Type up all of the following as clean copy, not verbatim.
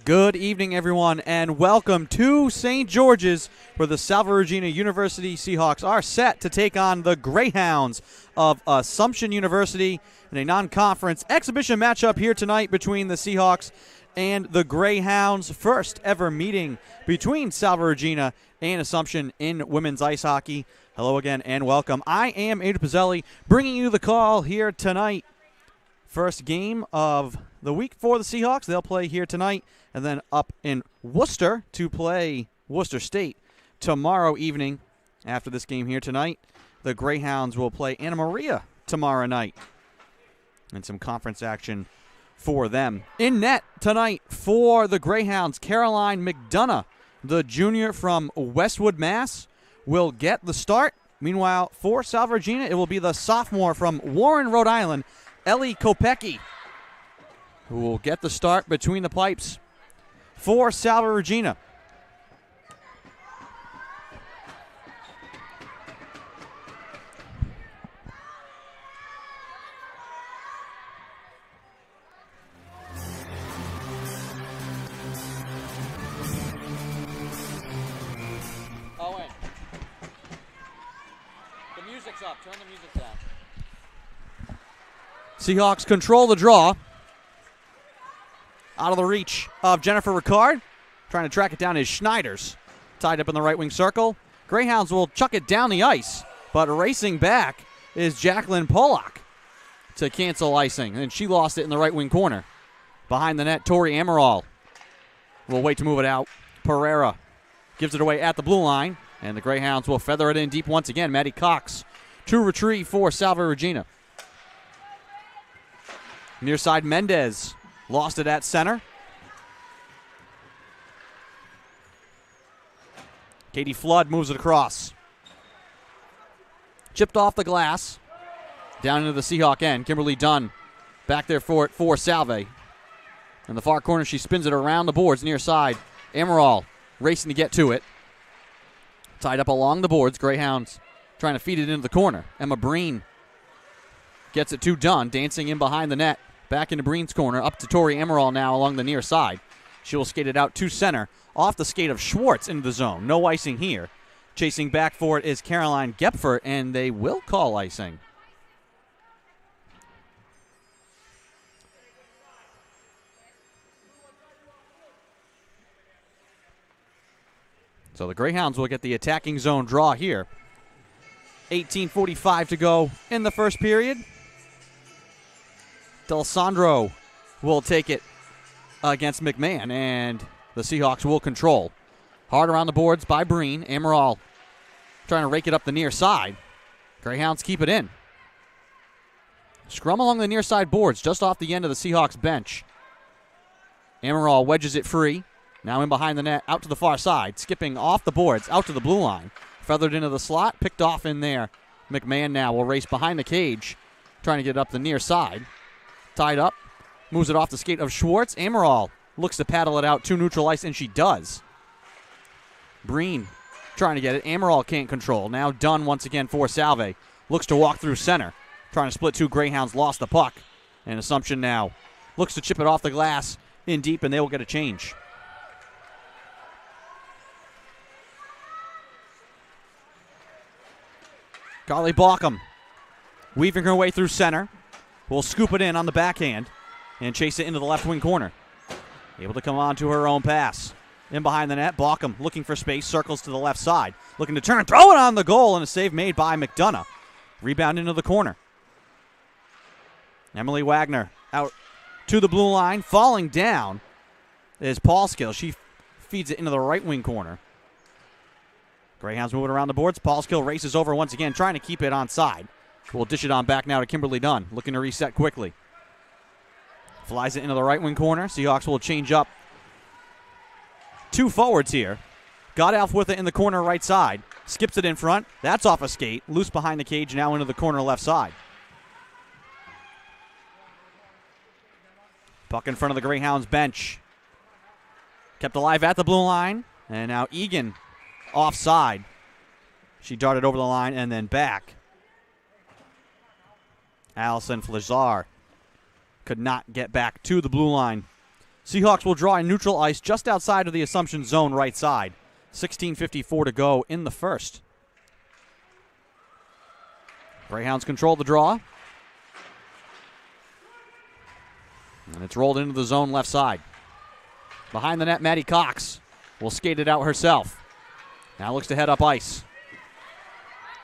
Good evening, everyone, and welcome to St. George's, where the Salve Regina University Seahawks are set to take on the Greyhounds of Assumption University in a non-conference exhibition matchup here tonight between the Seahawks and the Greyhounds. First ever meeting between Salve Regina and Assumption in women's ice hockey. Hello again and welcome. I am Adrian Pizzelli, bringing you the call here tonight. First game of the week for the Seahawks. They'll play here tonight and then up in Worcester to play Worcester State tomorrow evening. After this game here tonight, the Greyhounds will play Anna Maria tomorrow night. And some conference action for them. In net tonight for the Greyhounds, Caroline McDonough, the junior from Westwood, Mass., will get the start. Meanwhile, for Salve Regina, it will be the sophomore from Warren, Rhode Island, Ellie Kopecki, who will get the start between the pipes for Salve Regina. Owen, the music's up. Turn the music down. Seahawks control the draw. Out of the reach of Jennifer Ricard. Trying to track it down is Schneiders. Tied up in the right wing circle. Greyhounds will chuck it down the ice. But racing back is Jacqueline Pollock to cancel icing. And she lost it in the right wing corner. Behind the net, Tori Amaral will wait to move it out. Pereira gives it away at the blue line. And the Greyhounds will feather it in deep once again. Maddie Cox to retrieve for Salve Regina. Near side, Mendez lost it at center. Katie Flood moves it across. Chipped off the glass. Down into the Seahawk end. Kimberly Dunn back there for it for Salve. In the far corner, she spins it around the boards near side. Amaral racing to get to it. Tied up along the boards. Greyhounds trying to feed it into the corner. Emma Breen gets it to Dunn, dancing in behind the net. Back into Breen's corner, up to Tori Amaral now along the near side. She will skate it out to center, off the skate of Schwartz into the zone. No icing here. Chasing back for it is Caroline Gepfert, and they will call icing. So the Greyhounds will get the attacking zone draw here. 18:45 to go in the first period. D'Alessandro will take it against McMahon, and the Seahawks will control. Hard around the boards by Breen. Amaral trying to rake it up the near side. Greyhounds keep it in. Scrum along the near side boards, just off the end of the Seahawks bench. Amaral wedges it free. Now in behind the net, out to the far side. Skipping off the boards, out to the blue line. Feathered into the slot, picked off in there. McMahon now will race behind the cage, trying to get it up the near side. Tied up, moves it off the skate of Schwartz. Amaral looks to paddle it out to neutral ice, and she does. Breen trying to get it. Amaral can't control. Now Dunn once again for Salve. Looks to walk through center. Trying to split two. Greyhounds lost the puck. And Assumption now looks to chip it off the glass in deep, and they will get a change. Carly Baucom weaving her way through center. Will scoop it in on the backhand and chase it into the left wing corner. Able to come on to her own pass. In behind the net, Baucom looking for space, circles to the left side. Looking to turn, throw it on the goal, and a save made by McDonough. Rebound into the corner. Emily Wagner out to the blue line. Falling down is Paulskill. She feeds it into the right wing corner. Greyhounds moving around the boards. Paulskill races over once again, trying to keep it onside. We'll dish it on back now to Kimberly Dunn, looking to reset quickly. Flies it into the right wing corner. Seahawks will change up. Two forwards here. Godalf with it in the corner right side. Skips it in front. That's off a skate. Loose behind the cage, now into the corner left side. Puck in front of the Greyhounds bench. Kept alive at the blue line. And now Egan offside. She darted over the line and then back. Allison Flazar could not get back to the blue line. Seahawks will draw in neutral ice just outside of the Assumption zone right side. 16:54 to go in the first. Greyhounds control the draw. And it's rolled into the zone left side. Behind the net, Maddie Cox will skate it out herself. Now looks to head up ice.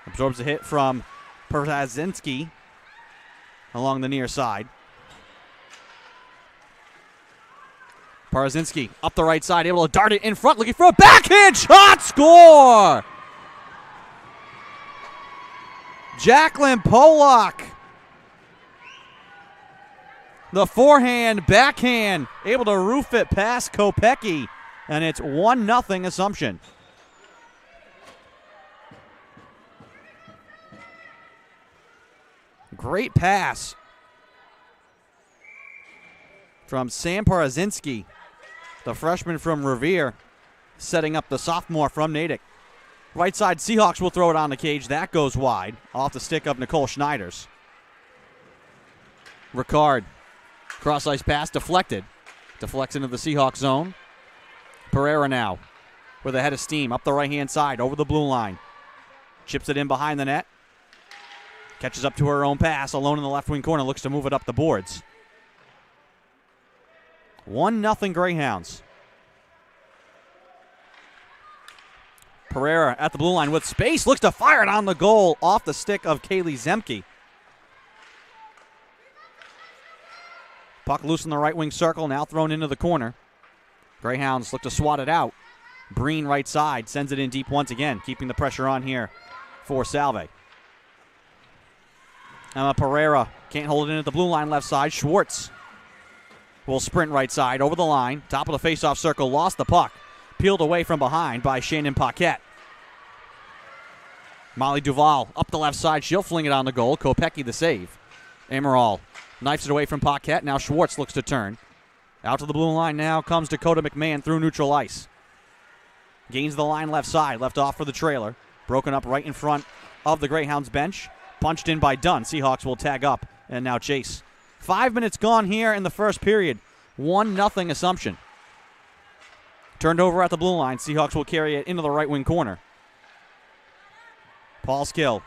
Absorbs a hit from Perazinski along the near side. Perazinski up the right side, able to dart it in front, looking for a backhand shot. Score! Jacqueline Pollock. The forehand, backhand, able to roof it past Kopecky, and it's 1-0 Assumption. Great pass from Sam Perazinski, the freshman from Revere, setting up the sophomore from Natick. Right side, Seahawks will throw it on the cage. That goes wide, off the stick of Nicole Schneiders. Ricard. Cross-ice pass deflected. Deflects into the Seahawks zone. Pereira now with a head of steam up the right-hand side over the blue line. Chips it in behind the net. Catches up to her own pass. Alone in the left wing corner. Looks to move it up the boards. 1-0 Greyhounds. Pereira at the blue line with space. Looks to fire it on the goal off the stick of Kaylee Zemke. Puck loose in the right wing circle, now thrown into the corner. Greyhounds look to swat it out. Breen right side, sends it in deep once again, keeping the pressure on here for Salve. Emma Pereira can't hold it in at the blue line left side. Schwartz will sprint right side over the line. Top of the faceoff circle, lost the puck. Peeled away from behind by Shannon Paquette. Molly Duval up the left side. She'll fling it on the goal. Kopecky the save. Amaral knifes it away from Paquette. Now Schwartz looks to turn. Out to the blue line now comes Dakota McMahon through neutral ice. Gains the line left side. Left off for the trailer. Broken up right in front of the Greyhounds bench. Punched in by Dunn. Seahawks will tag up and now chase. 5 minutes gone here in the first period. 1-0 Assumption. Turned over at the blue line. Seahawks will carry it into the right wing corner. Paul Skill.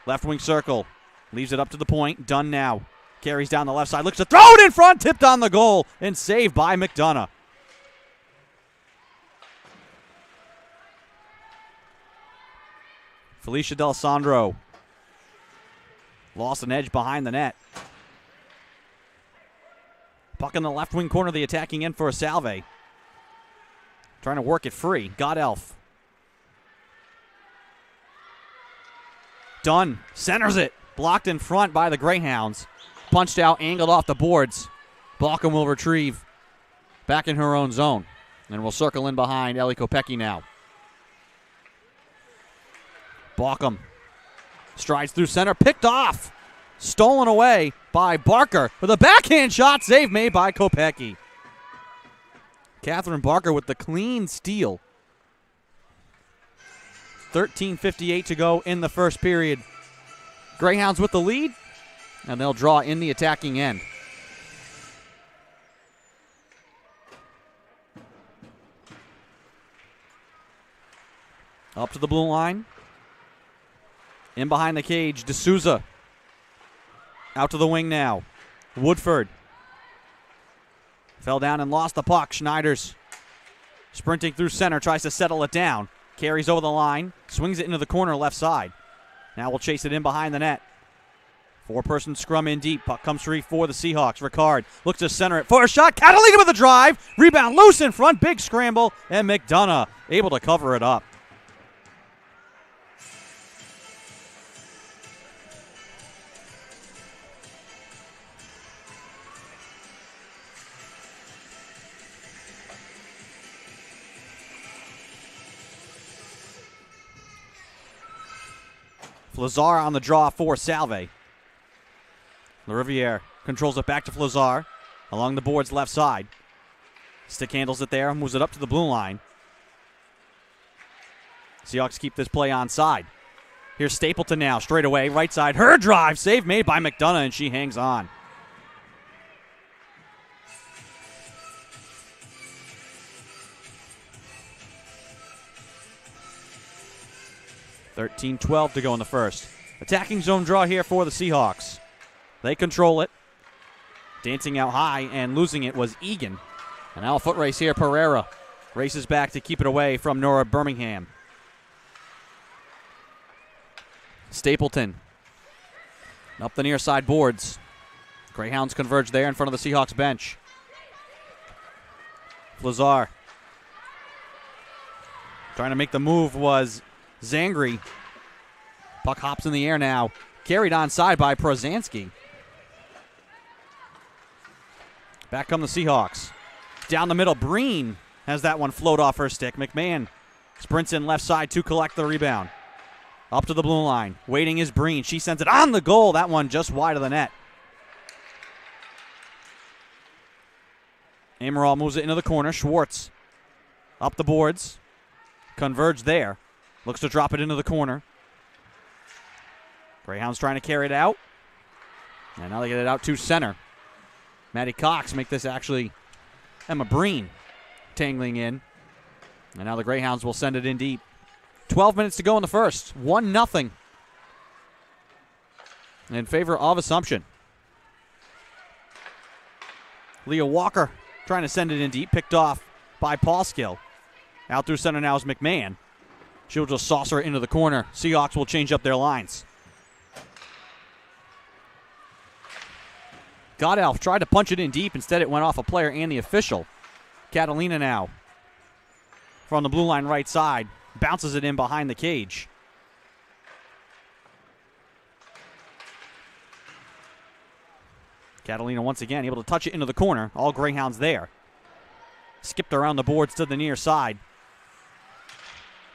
Left wing circle. Leaves it up to the point. Dunn now. Carries down the left side. Looks to throw it in front. Tipped on the goal. And saved by McDonough. Felicia D'Alessandro. Lost an edge behind the net. Puck in the left wing corner. The attacking end for a Salve. Trying to work it free. Godelf. Dunn centers it. Blocked in front by the Greyhounds. Punched out, angled off the boards. Balcom will retrieve back in her own zone. And will circle in behind Ellie Kopecky now. Balcom strides through center. Picked off. Stolen away by Barker with a backhand shot. Save made by Kopecky. Catherine Barker with the clean steal. 13:58 to go in the first period. Greyhounds with the lead, and they'll draw in the attacking end. Up to the blue line. In behind the cage, D'Souza. Out to the wing now. Woodford. Fell down and lost the puck. Schneiders sprinting through center, tries to settle it down. Carries over the line, swings it into the corner left side. Now we'll chase it in behind the net. Four-person scrum in deep. Puck comes free for the Seahawks. Ricard looks to center it for a shot. Catalina with a drive. Rebound loose in front. Big scramble. And McDonough able to cover it up. Flazar on the draw for Salve. LaRiviere controls it back to Flazar along the board's left side. Stick handles it there, moves it up to the blue line. Seahawks keep this play onside. Here's Stapleton now, straight away, right side. Her drive, save made by McDonough, and she hangs on. 13-12 to go in the first. Attacking zone draw here for the Seahawks. They control it. Dancing out high and losing it was Egan. And now a foot race here. Pereira races back to keep it away from Nora Birmingham. Stapleton up the near side boards. Greyhounds converge there in front of the Seahawks bench. Lazar trying to make the move was Zangri. Puck hops in the air now. Carried onside by Prozanski. Back come the Seahawks. Down the middle, Breen has that one float off her stick. McMahon sprints in left side to collect the rebound. Up to the blue line. Waiting is Breen. She sends it on the goal. That one just wide of the net. Amaral moves it into the corner. Schwartz up the boards. Converge there. Looks to drop it into the corner. Greyhounds trying to carry it out. And now they get it out to center. Maddie Cox make this actually Emma Breen tangling in. And now the Greyhounds will send it in deep. 12 minutes to go in the first. 1-0 in favor of Assumption. Leah Walker trying to send it in deep. Picked off by Paulskill. Out through center now is McMahon. She'll just saucer it into the corner. Seahawks will change up their lines. Godelf tried to punch it in deep. Instead, it went off a player and the official. Catalina now from the blue line right side. Bounces it in behind the cage. Catalina once again able to touch it into the corner. All Greyhounds there. Skipped around the boards to the near side.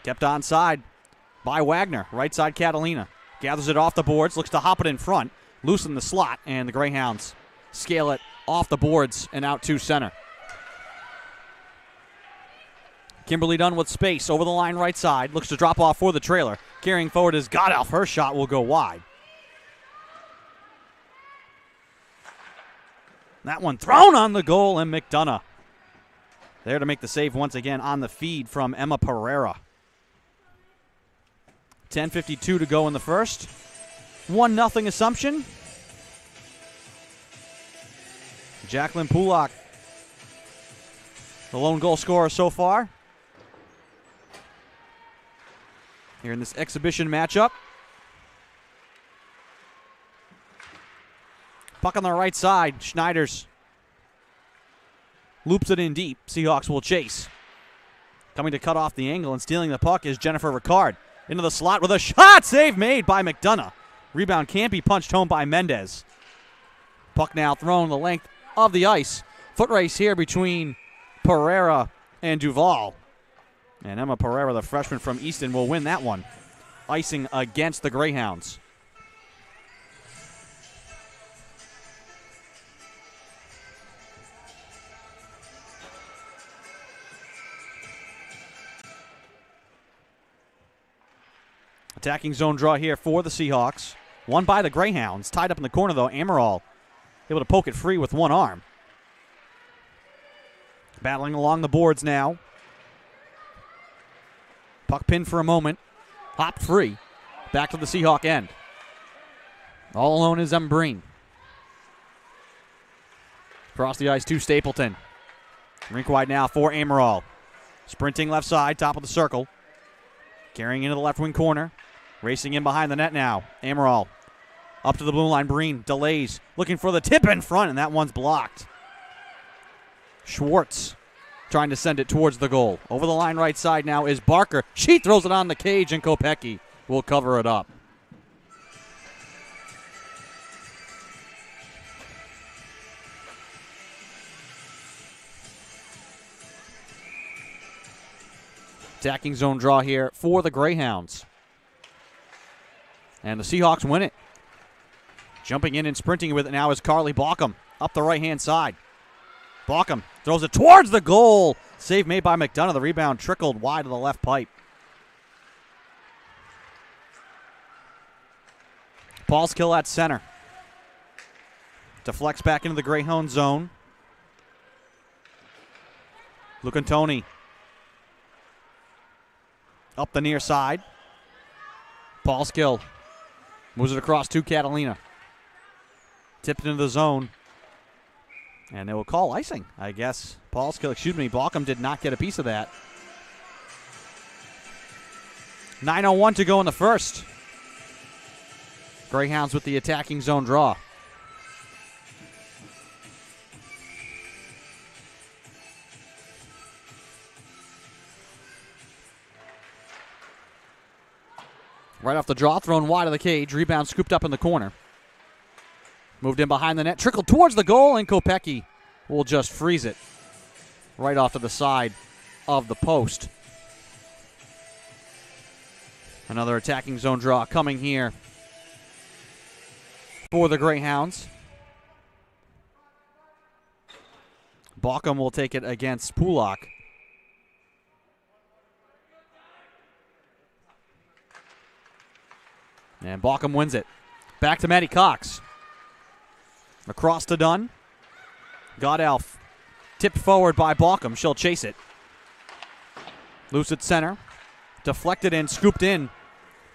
Kept onside by Wagner. Right side Catalina. Gathers it off the boards. Looks to hop it in front. Loosen the slot. And the Greyhounds scale it off the boards and out to center. Kimberly Dunn with space over the line right side. Looks to drop off for the trailer. Carrying forward is Godelf. Her shot will go wide. That one thrown on the goal, and McDonough there to make the save once again on the feed from Emma Pereira. 10:52 to go in the first. 1-0 Assumption. Jacqueline Pulak, the lone goal scorer so far here in this exhibition matchup. Puck on the right side. Schneiders loops it in deep. Seahawks will chase. Coming to cut off the angle and stealing the puck is Jennifer Ricard. Into the slot with a shot. Save made by McDonough. Rebound can't be punched home by Mendez. Puck now thrown the length of the ice. Foot race here between Pereira and Duval. And Emma Pereira, the freshman from Easton, will win that one. Icing against the Greyhounds. Attacking zone draw here for the Seahawks. Won by the Greyhounds. Tied up in the corner, though. Amaral able to poke it free with one arm. Battling along the boards now. Puck pinned for a moment. Hop free. Back to the Seahawk end. All alone is Breen. Across the ice to Stapleton. Rink wide now for Amaral. Sprinting left side, top of the circle. Carrying into the left wing corner. Racing in behind the net now. Amaral up to the blue line. Breen delays. Looking for the tip in front, and that one's blocked. Schwartz trying to send it towards the goal. Over the line right side now is Barker. She throws it on the cage, and Kopecky will cover it up. Attacking zone draw here for the Greyhounds. And the Seahawks win it. Jumping in and sprinting with it now is Carly Baucom up the right-hand side. Baucom throws it towards the goal. Save made by McDonough. The rebound trickled wide of the left pipe. Paulskill at center. Deflects back into the Greyhound zone. Lucantoni up the near side. Paul Skill moves it across to Catalina. Tipped into the zone. And they will call icing, I guess. Balkum did not get a piece of that. 9:01 to go in the first. Greyhounds with the attacking zone draw. Right off the draw, thrown wide of the cage. Rebound scooped up in the corner. Moved in behind the net, trickled towards the goal, and Kopecky will just freeze it right off to the side of the post. Another attacking zone draw coming here for the Greyhounds. Balkum will take it against Pulak. And Balkum wins it. Back to Maddie Cox. Across to Dunn. Godelf tipped forward by Balkum. She'll chase it. Loose at center. Deflected and scooped in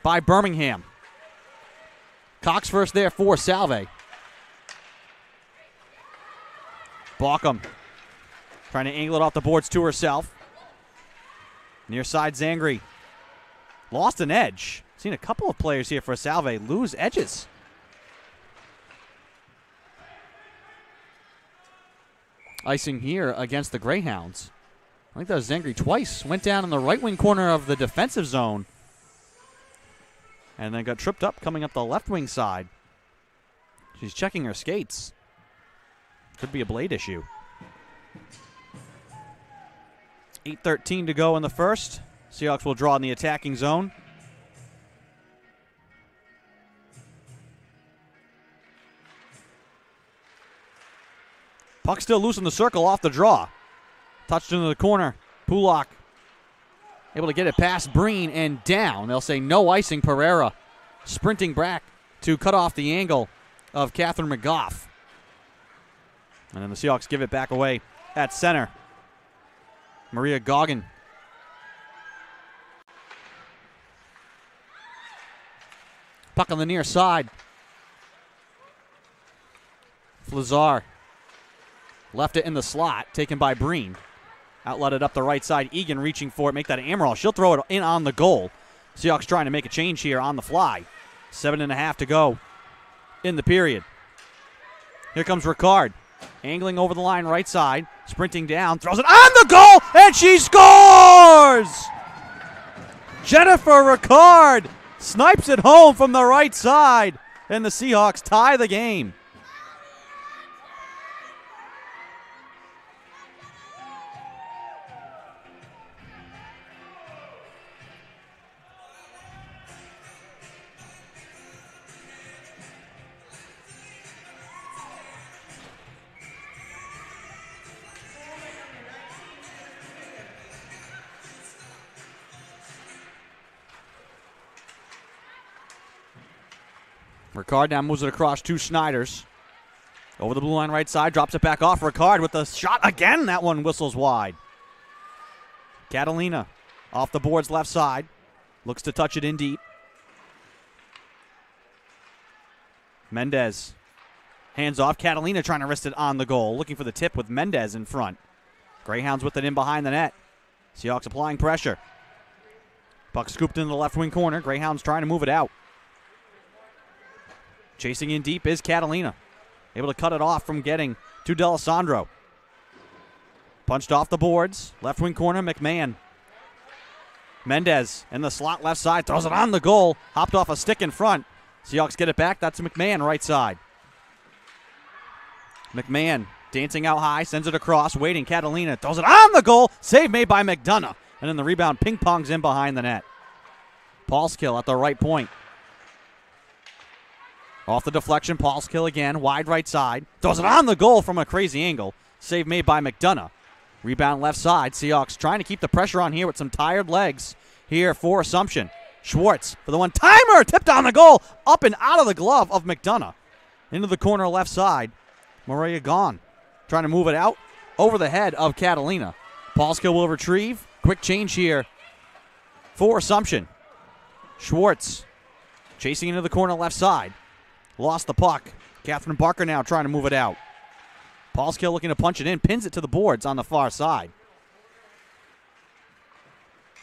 by Birmingham. Cox first there for Salve. Balkum trying to angle it off the boards to herself. Near side Zangri. Lost an edge. Seen a couple of players here for Salve lose edges. Icing here against the Greyhounds. I think that was Zangri twice. Went down in the right wing corner of the defensive zone. And then got tripped up coming up the left wing side. She's checking her skates. Could be a blade issue. 8:13 to go in the first. Seahawks will draw in the attacking zone. Puck still loose in the circle off the draw. Touched into the corner. Pulak able to get it past Breen and down. They'll say no icing. Pereira sprinting back to cut off the angle of Catherine McGough. And then the Seahawks give it back away at center. Maria Goggin. Puck on the near side. Flazar left it in the slot, taken by Breen. Outletted up the right side. Egan reaching for it, make that Amaral. She'll throw it in on the goal. Seahawks trying to make a change here on the fly. 7.5 to go in the period. Here comes Ricard. Angling over the line right side. Sprinting down. Throws it on the goal. And she scores! Jennifer Ricard snipes it home from the right side. And the Seahawks tie the game. Ricard now moves it across to Schneiders. Over the blue line right side, drops it back off. Ricard with the shot again. That one whistles wide. Catalina off the boards left side. Looks to touch it in deep. Mendez. Hands off. Catalina trying to wrist it on the goal. Looking for the tip with Mendez in front. Greyhounds with it in behind the net. Seahawks applying pressure. Puck scooped into the left wing corner. Greyhounds trying to move it out. Chasing in deep is Catalina. Able to cut it off from getting to D'Alessandro. Punched off the boards. Left wing corner, McMahon. Mendez in the slot left side. Throws it on the goal. Hopped off a stick in front. Seahawks get it back. That's McMahon right side. McMahon dancing out high. Sends it across. Waiting. Catalina throws it on the goal. Save made by McDonough. And then the rebound ping-pongs in behind the net. Paulskill at the right point. Off the deflection, Paulskill again, wide right side. Throws it on the goal from a crazy angle. Save made by McDonough. Rebound left side. Seahawks trying to keep the pressure on here with some tired legs here for Assumption. Schwartz for the one-timer. Tipped on the goal. Up and out of the glove of McDonough. Into the corner left side. Maria gone. Trying to move it out over the head of Catalina. Paulskill will retrieve. Quick change here for Assumption. Schwartz Chasing into the corner left side. Lost the puck. Catherine Barker now trying to move it out. Paulskill looking to punch it in. Pins it to the boards on the far side.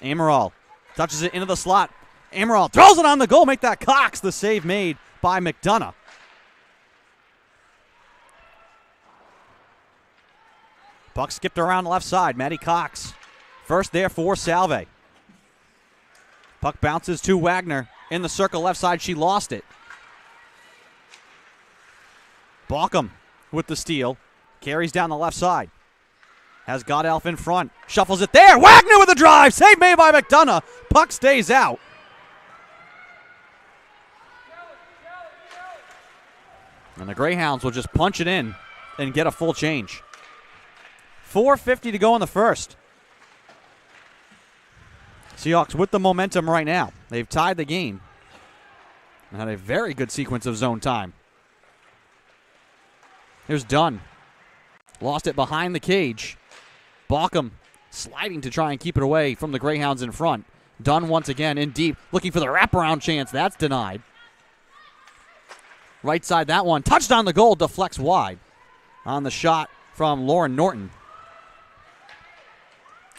Amaral touches it into the slot. Amaral throws it on the goal. Make that Cox. The save made by McDonough. Puck skipped around the left side. Maddie Cox. First there for Salve. Puck bounces to Wagner. In the circle left side. She lost it. Balkum with the steal. Carries down the left side. Has Godelf in front. Shuffles it there. Wagner with a drive. Save made by McDonough. Puck stays out. And the Greyhounds will just punch it in and get a full change. 4:50 to go in the first. Seahawks with the momentum right now. They've tied the game. And had a very good sequence of zone time. Here's Dunn. Lost it behind the cage. Balkum sliding to try and keep it away from the Greyhounds in front. Dunn once again in deep, looking for the wraparound chance. That's denied. Right side, that one. Touched on the goal, deflects wide. On the shot from Lauren Norton.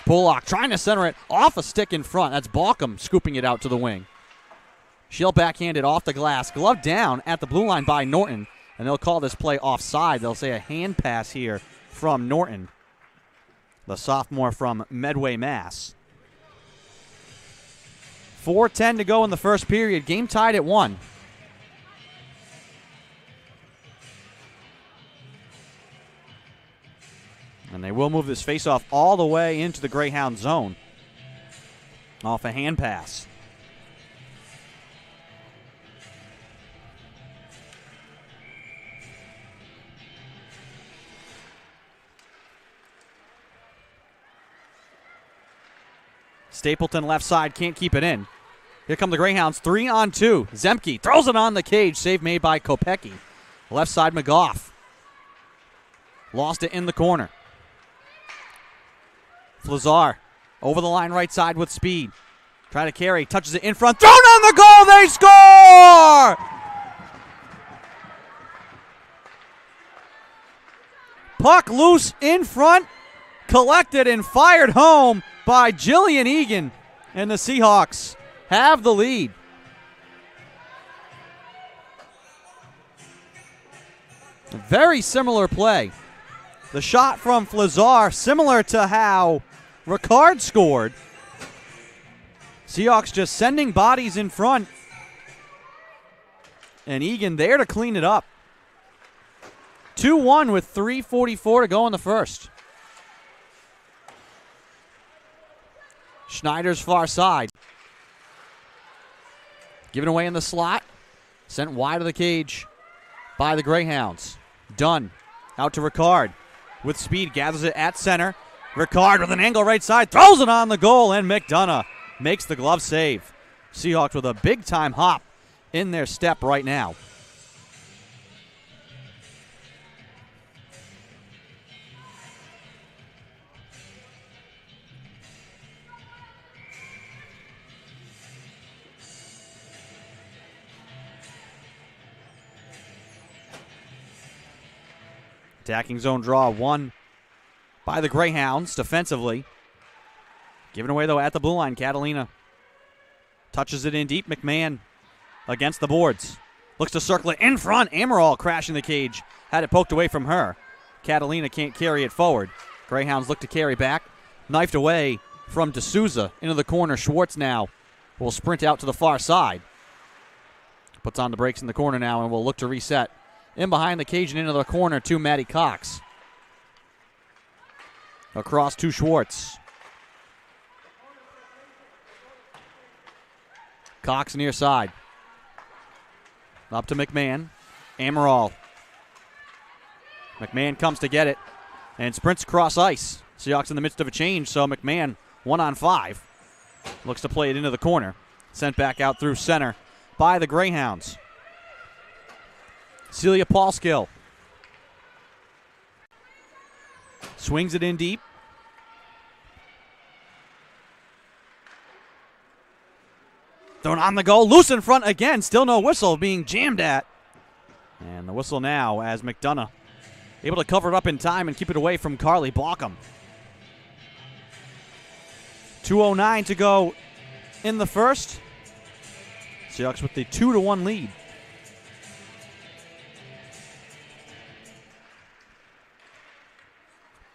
Pollock trying to center it off a stick in front. That's Balkum scooping it out to the wing. She'll backhand it off the glass. Glove down at the blue line by Norton. And they'll call this play offside. They'll say a hand pass here from Norton, the sophomore from Medway, Mass. 4:10 to go in the first period. Game tied at 1. And they will move this faceoff all the way into the Greyhound zone off a hand pass. Stapleton left side, can't keep it in. Here come the Greyhounds, 3-on-2. Zemke throws it on the cage, save made by Kopecky. Left side, McGough. Lost it in the corner. Flazar over the line right side with speed. Try to carry, touches it in front, thrown on the goal, they score! Puck loose in front, collected and fired home by Jillian Egan, and the Seahawks have the lead. A very similar play. The shot from Flazar, similar to how Ricard scored. Seahawks just sending bodies in front. And Egan there to clean it up. 2-1 with 3:44 to go in the first. Schneider's far side. Given away in the slot. Sent wide of the cage by the Greyhounds. Dunn out to Ricard. With speed, gathers it at center. Ricard with an angle right side. Throws it on the goal, and McDonough makes the glove save. Seahawks with a big-time hop in their step right now. Attacking zone draw won by the Greyhounds defensively. Given away, though, at the blue line. Catalina touches it in deep. McMahon against the boards. Looks to circle it in front. Amaral crashing the cage. Had it poked away from her. Catalina can't carry it forward. Greyhounds look to carry back. Knifed away from D'Souza into the corner. Schwartz now will sprint out to the far side. Puts on the brakes in the corner now and will look to reset. In behind the cage and into the corner to Maddie Cox. Across to Schwartz. Cox near side. Up to McMahon. Amaral. McMahon comes to get it and sprints across ice. Seahawks in the midst of a change, so McMahon 1-on-5. Looks to play it into the corner. Sent back out through center by the Greyhounds. Celia Paulskill swings it in deep. Thrown on the goal. Loose in front again. Still no whistle, being jammed at. And the whistle now as McDonough able to cover it up in time and keep it away from Carly Blockham. 2:09 to go in the first. Seahawks with the 2-1 lead.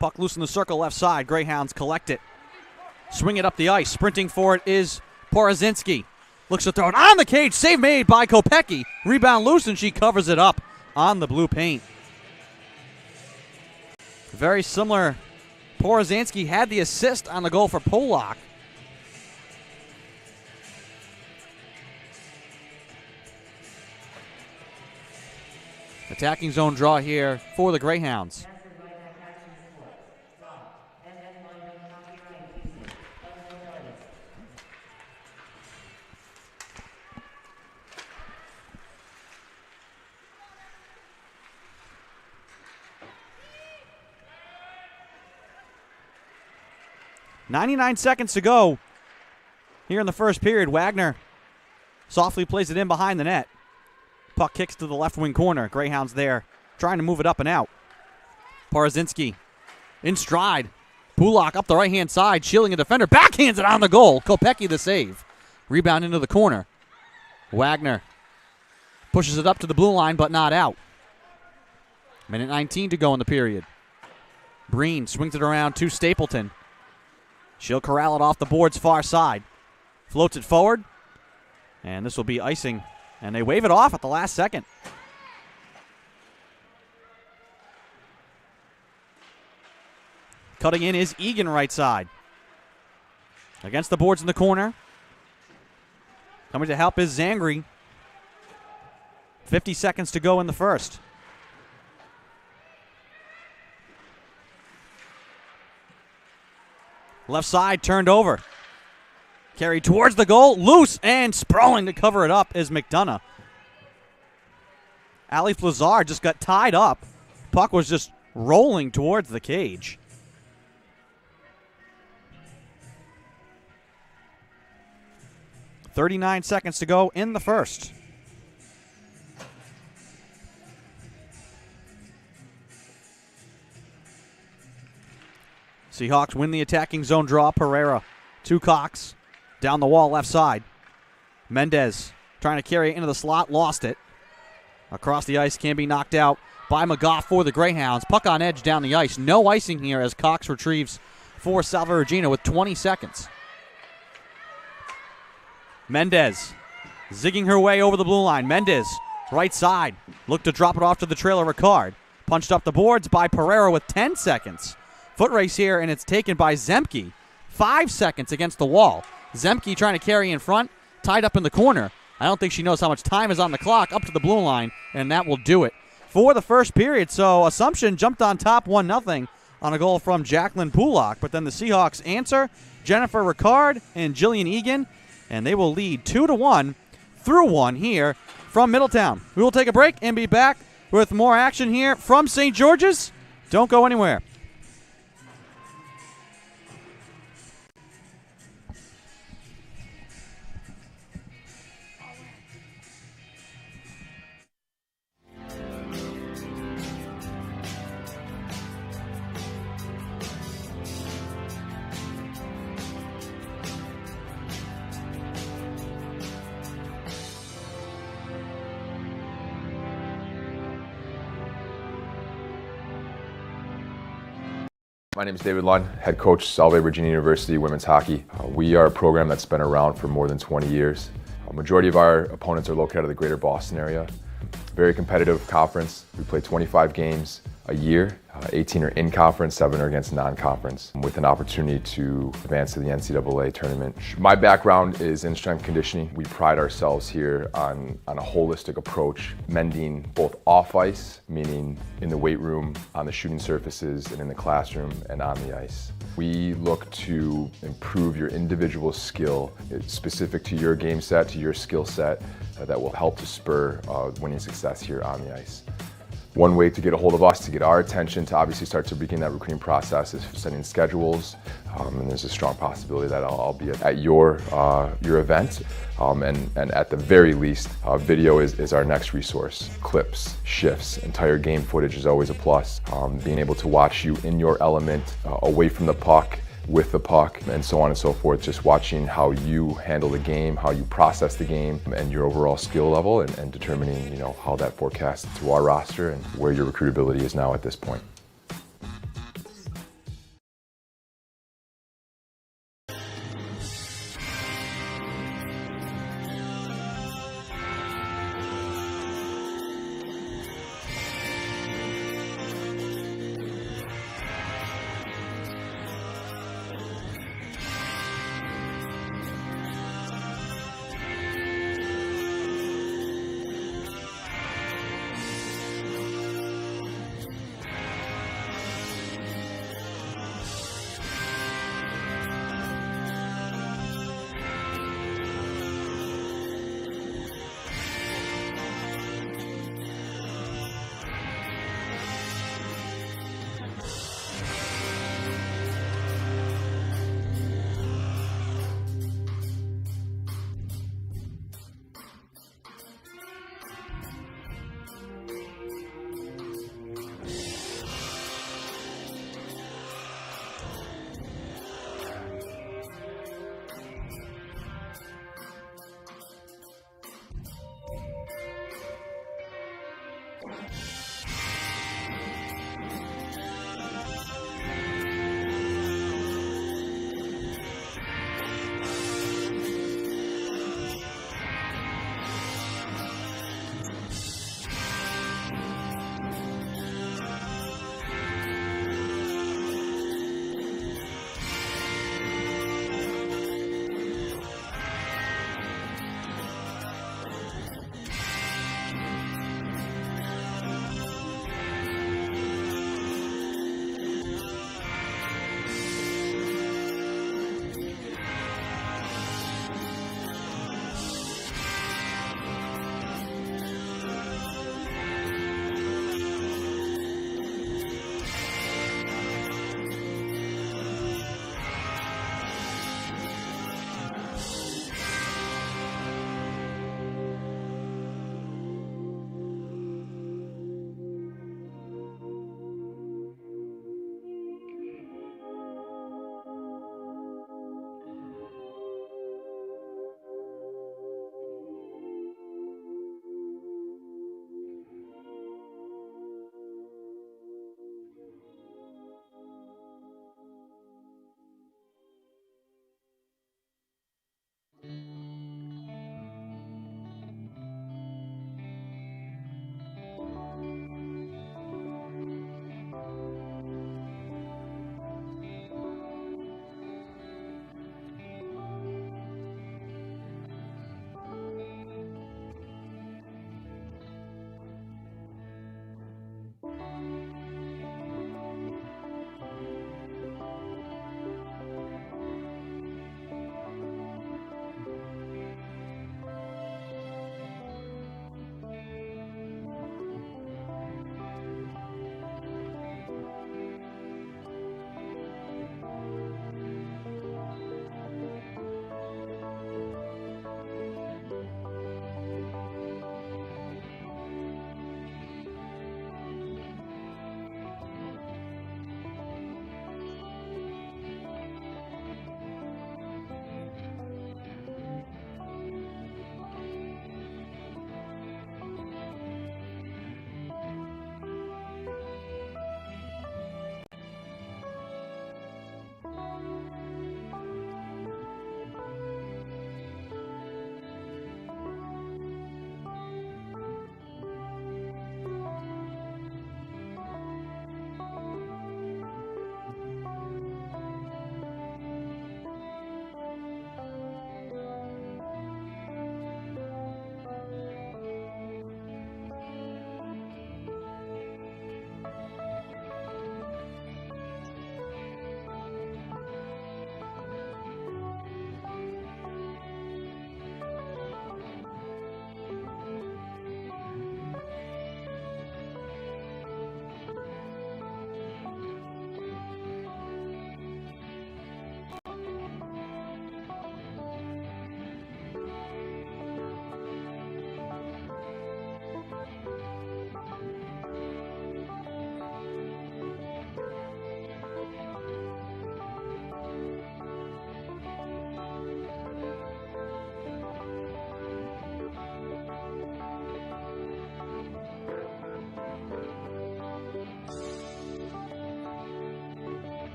Puck loose in the circle left side. Greyhounds collect it. Swing it up the ice. Sprinting for it is Porozinski. Looks to throw it on the cage. Save made by Kopecky. Rebound loose, and she covers it up on the blue paint. Very similar. Porozinski had the assist on the goal for Polak. Attacking zone draw here for the Greyhounds. .99 seconds to go here in the first period. Wagner softly plays it in behind the net. Puck kicks to the left wing corner. Greyhounds there trying to move it up and out. Porozinski in stride. Pulak up the right-hand side, shielding a defender. Backhands it on the goal. Kopecky the save. Rebound into the corner. Wagner pushes it up to the blue line, but not out. Minute 19 to go in the period. Breen swings it around to Stapleton. She'll corral it off the board's far side. Floats it forward. And this will be icing. And they wave it off at the last second. Cutting in is Egan right side. Against the boards in the corner. Coming to help is Zangri. 50 seconds to go in the first. Left side turned over. Carried towards the goal. Loose and sprawling to cover it up is McDonough. Ali Flazar just got tied up. Puck was just rolling towards the cage. .39 seconds to go in the first. Seahawks win the attacking zone draw. Pereira to Cox. Down the wall left side. Mendez trying to carry it into the slot. Lost it. Across the ice, can be knocked out by McGough for the Greyhounds. Puck on edge down the ice. No icing here as Cox retrieves for Salve Regina with 20 seconds. Mendez zigging her way over the blue line. Mendez, right side. Look to drop it off to the trailer Ricard. Punched up the boards by Pereira with 10 seconds. Foot race here, and it's taken by Zemke. 5 seconds against the wall. Zemke trying to carry in front, tied up in the corner. I don't think she knows how much time is on the clock, up to the blue line, and that will do it for the first period. So Assumption jumped on top 1-0 on a goal from Jacqueline Pulak, but then the Seahawks answer, Jennifer Ricard and Jillian Egan, and they will lead 2-1 through one here from Middletown. We will take a break and be back with more action here from St. George's. Don't go anywhere. My name is David Lund, head coach, Salve Regina University Women's Hockey. We are a program that's been around for more than 20 years. A majority of our opponents are located in the greater Boston area. Very competitive conference. We play 25 games a year. 18 are in conference, 7 are against non-conference, with an opportunity to advance to the NCAA tournament. My background is in strength conditioning. We pride ourselves here on a holistic approach, mending both off ice, meaning in the weight room, on the shooting surfaces, and in the classroom and on the ice. We look to improve your individual skill. It's specific to your game set, to your skill set, that will help to spur winning success here on the ice. One way to get a hold of us, to get our attention, to obviously start to begin that recruiting process is sending schedules, and there's a strong possibility that I'll be at your event. And at the very least, video is our next resource. Clips, shifts, entire game footage is always a plus. Being able to watch you in your element, away from the puck, with the puck, and so on and so forth. Just watching how you handle the game, how you process the game, and your overall skill level, and determining, how that forecasts to our roster and where your recruitability is now at this point.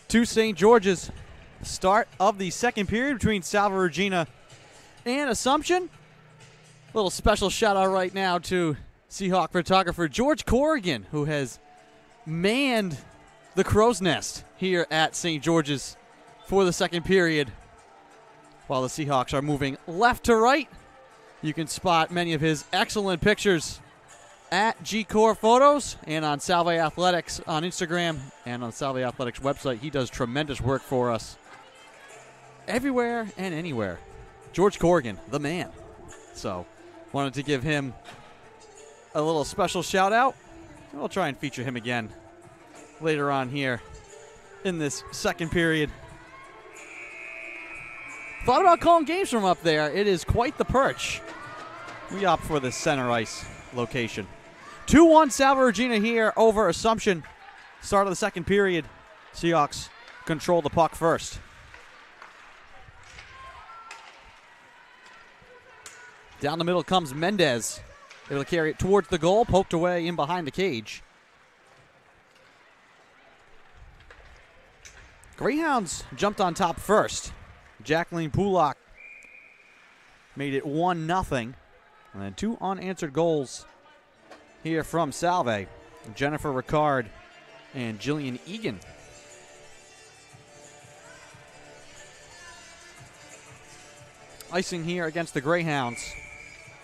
to St. George's. Start of the second period between Salve Regina and Assumption. Little special shout out right now to Seahawk photographer George Corrigan, who has manned the crow's nest here at St. George's for the second period. While the Seahawks are moving left to right, you can spot many of his excellent pictures at G-Core Photos and on Salve Athletics on Instagram and on Salve Athletics website. He does tremendous work for us everywhere and anywhere. George Corrigan, the man. So, wanted to give him a little special shout out. We'll try and feature him again later on here in this second period. Thought about calling games from up there. It is quite the perch. We opt for the center ice location. 2-1 Salve Regina here over Assumption. Start of the second period. Seahawks control the puck first. Down the middle comes Mendez. Able to carry it towards the goal, poked away in behind the cage. Greyhounds jumped on top first. Jacqueline Pulak made it 1-0. And then 2 unanswered goals here from Salve. Jennifer Ricard and Jillian Egan. Icing here against the Greyhounds.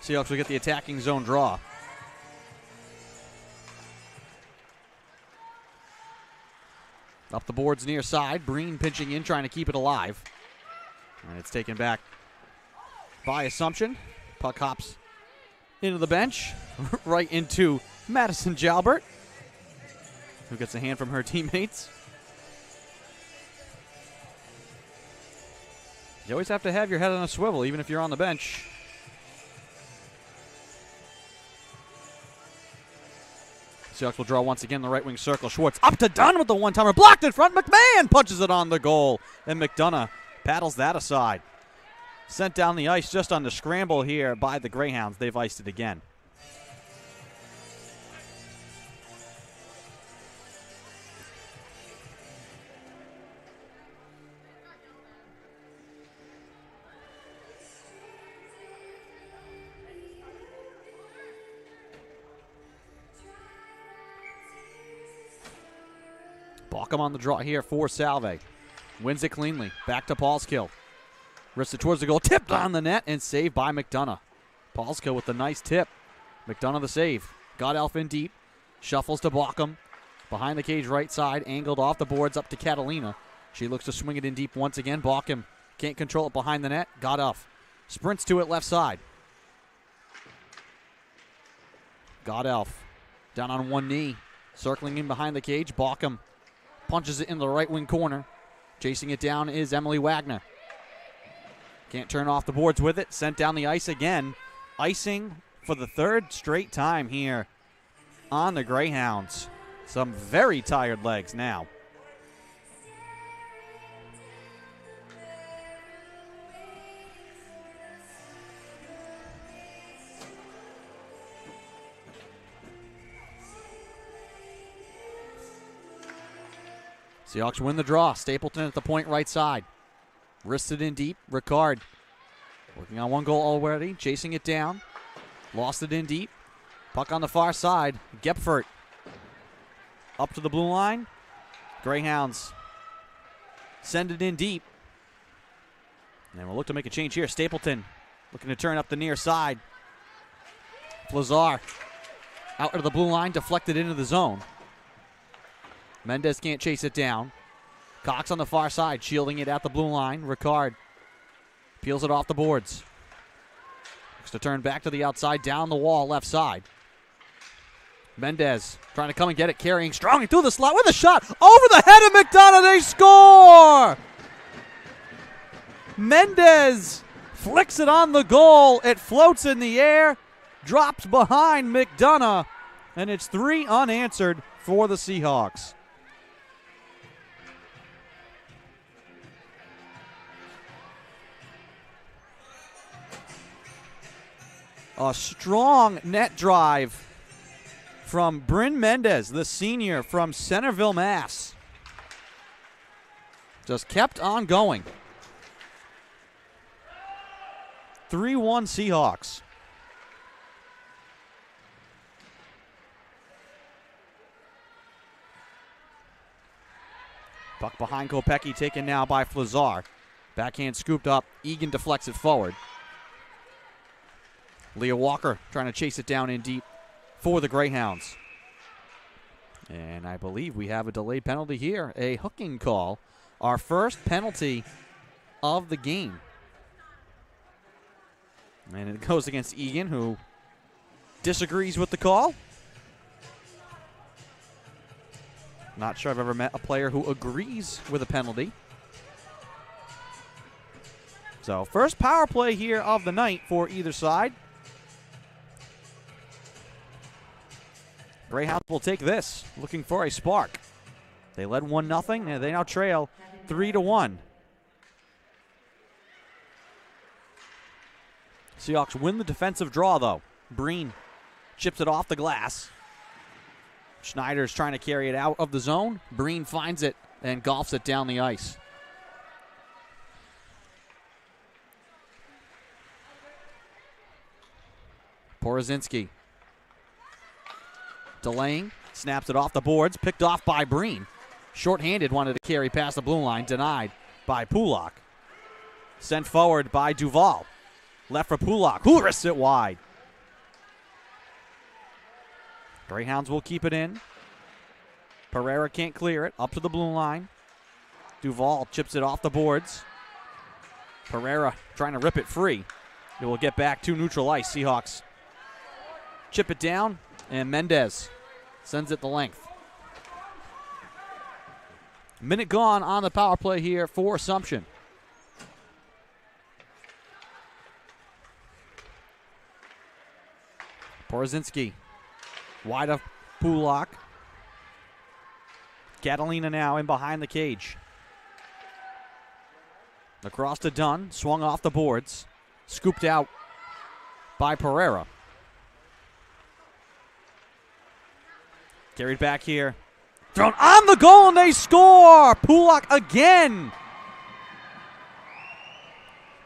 Seahawks will get the attacking zone draw. Up the boards near side. Breen pitching in, trying to keep it alive. And it's taken back by Assumption. Puck hops into the bench, right into Madison Jalbert, who gets a hand from her teammates. You always have to have your head on a swivel, even if you're on the bench. Seahawks will draw once again the right wing circle. Schwartz up to Dunn with the one-timer. Blocked in front. McMahon punches it on the goal. And McDonough paddles that aside. Sent down the ice just on the scramble here by the Greyhounds. They've iced it again. Balcom on the draw here for Salve. Wins it cleanly. Back to Paulskill. Wristed towards the goal. Tipped on the net and saved by McDonough. Paulskill with the nice tip. McDonough the save. Got Elf in deep. Shuffles to Balcom. Behind the cage right side. Angled off the boards up to Catalina. She looks to swing it in deep once again. Balcom can't control it behind the net. Got Elf. Sprints to it left side. Got Elf. Down on one knee. Circling in behind the cage. Balcom punches it in the right wing corner. Chasing it down is Emily Wagner. Can't turn off the boards with it. Sent down the ice again. Icing for the third straight time here on the Greyhounds. Some very tired legs now. Seahawks win the draw. Stapleton at the point right side. Wristed in deep. Ricard working on one goal already. Chasing it down. Lost it in deep. Puck on the far side. Gepfert up to the blue line. Greyhounds send it in deep. And we'll look to make a change here. Stapleton looking to turn up the near side. Lazar out to the blue line. Deflected into the zone. Mendez can't chase it down. Cox on the far side, shielding it at the blue line. Ricard peels it off the boards. Looks to turn back to the outside, down the wall, left side. Mendez trying to come and get it, carrying strong through the slot with a shot over the head of McDonough. They score! Mendez flicks it on the goal. It floats in the air, drops behind McDonough, and it's 3 unanswered for the Seahawks. A strong net drive from Bryn Mendez, the senior from Centerville, Mass. just kept on going. 3-1 Seahawks. Puck behind Kopecky, taken now by Flazar. Backhand scooped up. Egan deflects it forward. Leah Walker trying to chase it down in deep for the Greyhounds. And I believe we have a delayed penalty here. A hooking call. Our first penalty of the game. And it goes against Egan, who disagrees with the call. Not sure I've ever met a player who agrees with a penalty. So, first power play here of the night for either side. Greyhounds will take this, looking for a spark. They led 1-0, and they now trail 3-1. Seahawks win the defensive draw, though. Breen chips it off the glass. Schneider's trying to carry it out of the zone. Breen finds it and golfs it down the ice. Porozinski delaying, snaps it off the boards, picked off by Breen. Short-handed, wanted to carry past the blue line, denied by Pulak. Sent forward by Duval. Left for Pulak, who wrists it wide. Greyhounds will keep it in. Pereira can't clear it. Up to the blue line. Duval chips it off the boards. Pereira trying to rip it free. It will get back to neutral ice. Seahawks chip it down, and Mendez sends it the length. Minute gone on the power play here for Assumption. Porozinski wide of Pulak. Catalina now in behind the cage. Across to Dunn, swung off the boards. Scooped out by Pereira. Carried back here. Thrown on the goal and they score! Pulak again!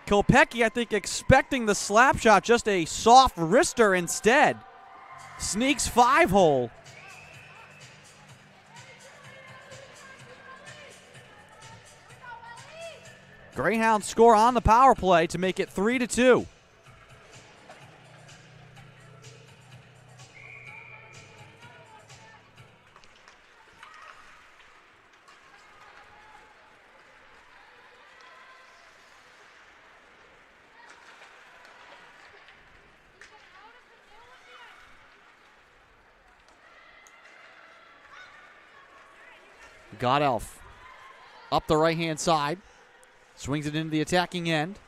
Kopecky, I think, expecting the slap shot, just a soft wrister instead. Sneaks 5-hole. Greyhounds score on the power play to make it 3-2. Godelf up the right-hand side. Swings it into the attacking end.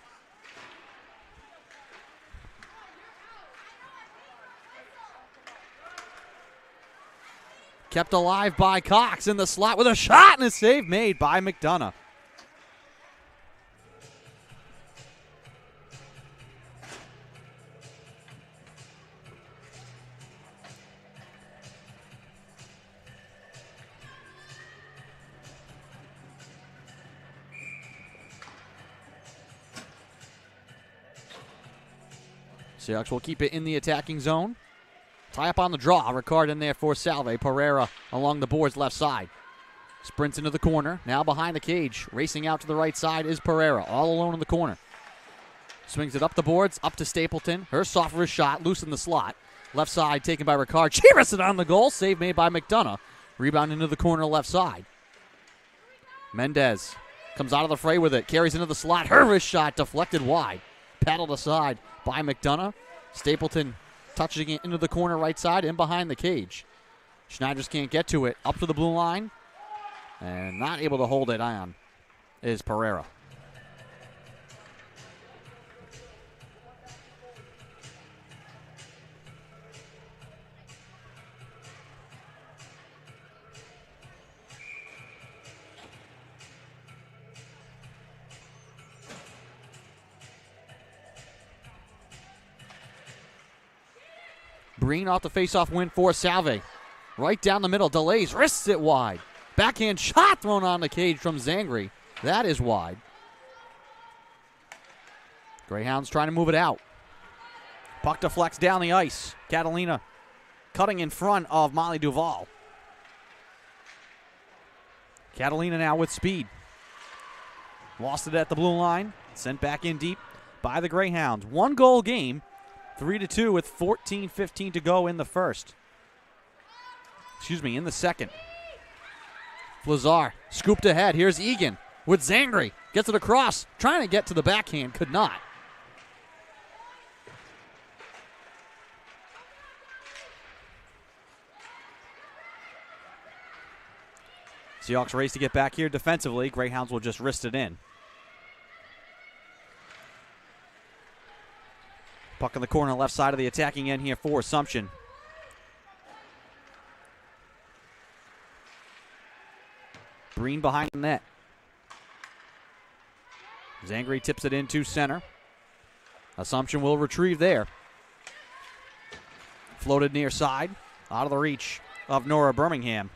Kept alive by Cox in the slot with a shot and a save made by McDonough. Seahawks will keep it in the attacking zone. Tie up on the draw. Ricard in there for Salve. Pereira along the boards left side. Sprints into the corner. Now behind the cage. Racing out to the right side is Pereira. All alone in the corner. Swings it up the boards. Up to Stapleton. Her soft wrist shot. Loose in the slot. Left side taken by Ricard. She wrists it on the goal. Save made by McDonough. Rebound into the corner left side. Mendez comes out of the fray with it. Carries into the slot. Her wrist shot deflected wide. Paddled aside by McDonough. Stapleton touching it into the corner right side and behind the cage. Schneiders can't get to it. Up to the blue line. And not able to hold it on is Pereira. Breen off the faceoff win for Salve. Right down the middle, delays, wrists it wide. Backhand shot thrown on the cage from Zangri. That is wide. Greyhounds trying to move it out. Puck deflects down the ice. Catalina cutting in front of Molly Duval. Catalina now with speed. Lost it at the blue line. Sent back in deep by the Greyhounds. 1-goal game. 3-2 with 14:15 to go in the first. In the second. Lazar scooped ahead. Here's Egan with Zangri. Gets it across. Trying to get to the backhand. Could not. Seahawks race to get back here defensively. Greyhounds will just wrist it in. Puck in the corner left side of the attacking end here for Assumption. Breen behind the net. Zangri tips it into center. Assumption will retrieve there. Floated near side. Out of the reach of Nora Birmingham.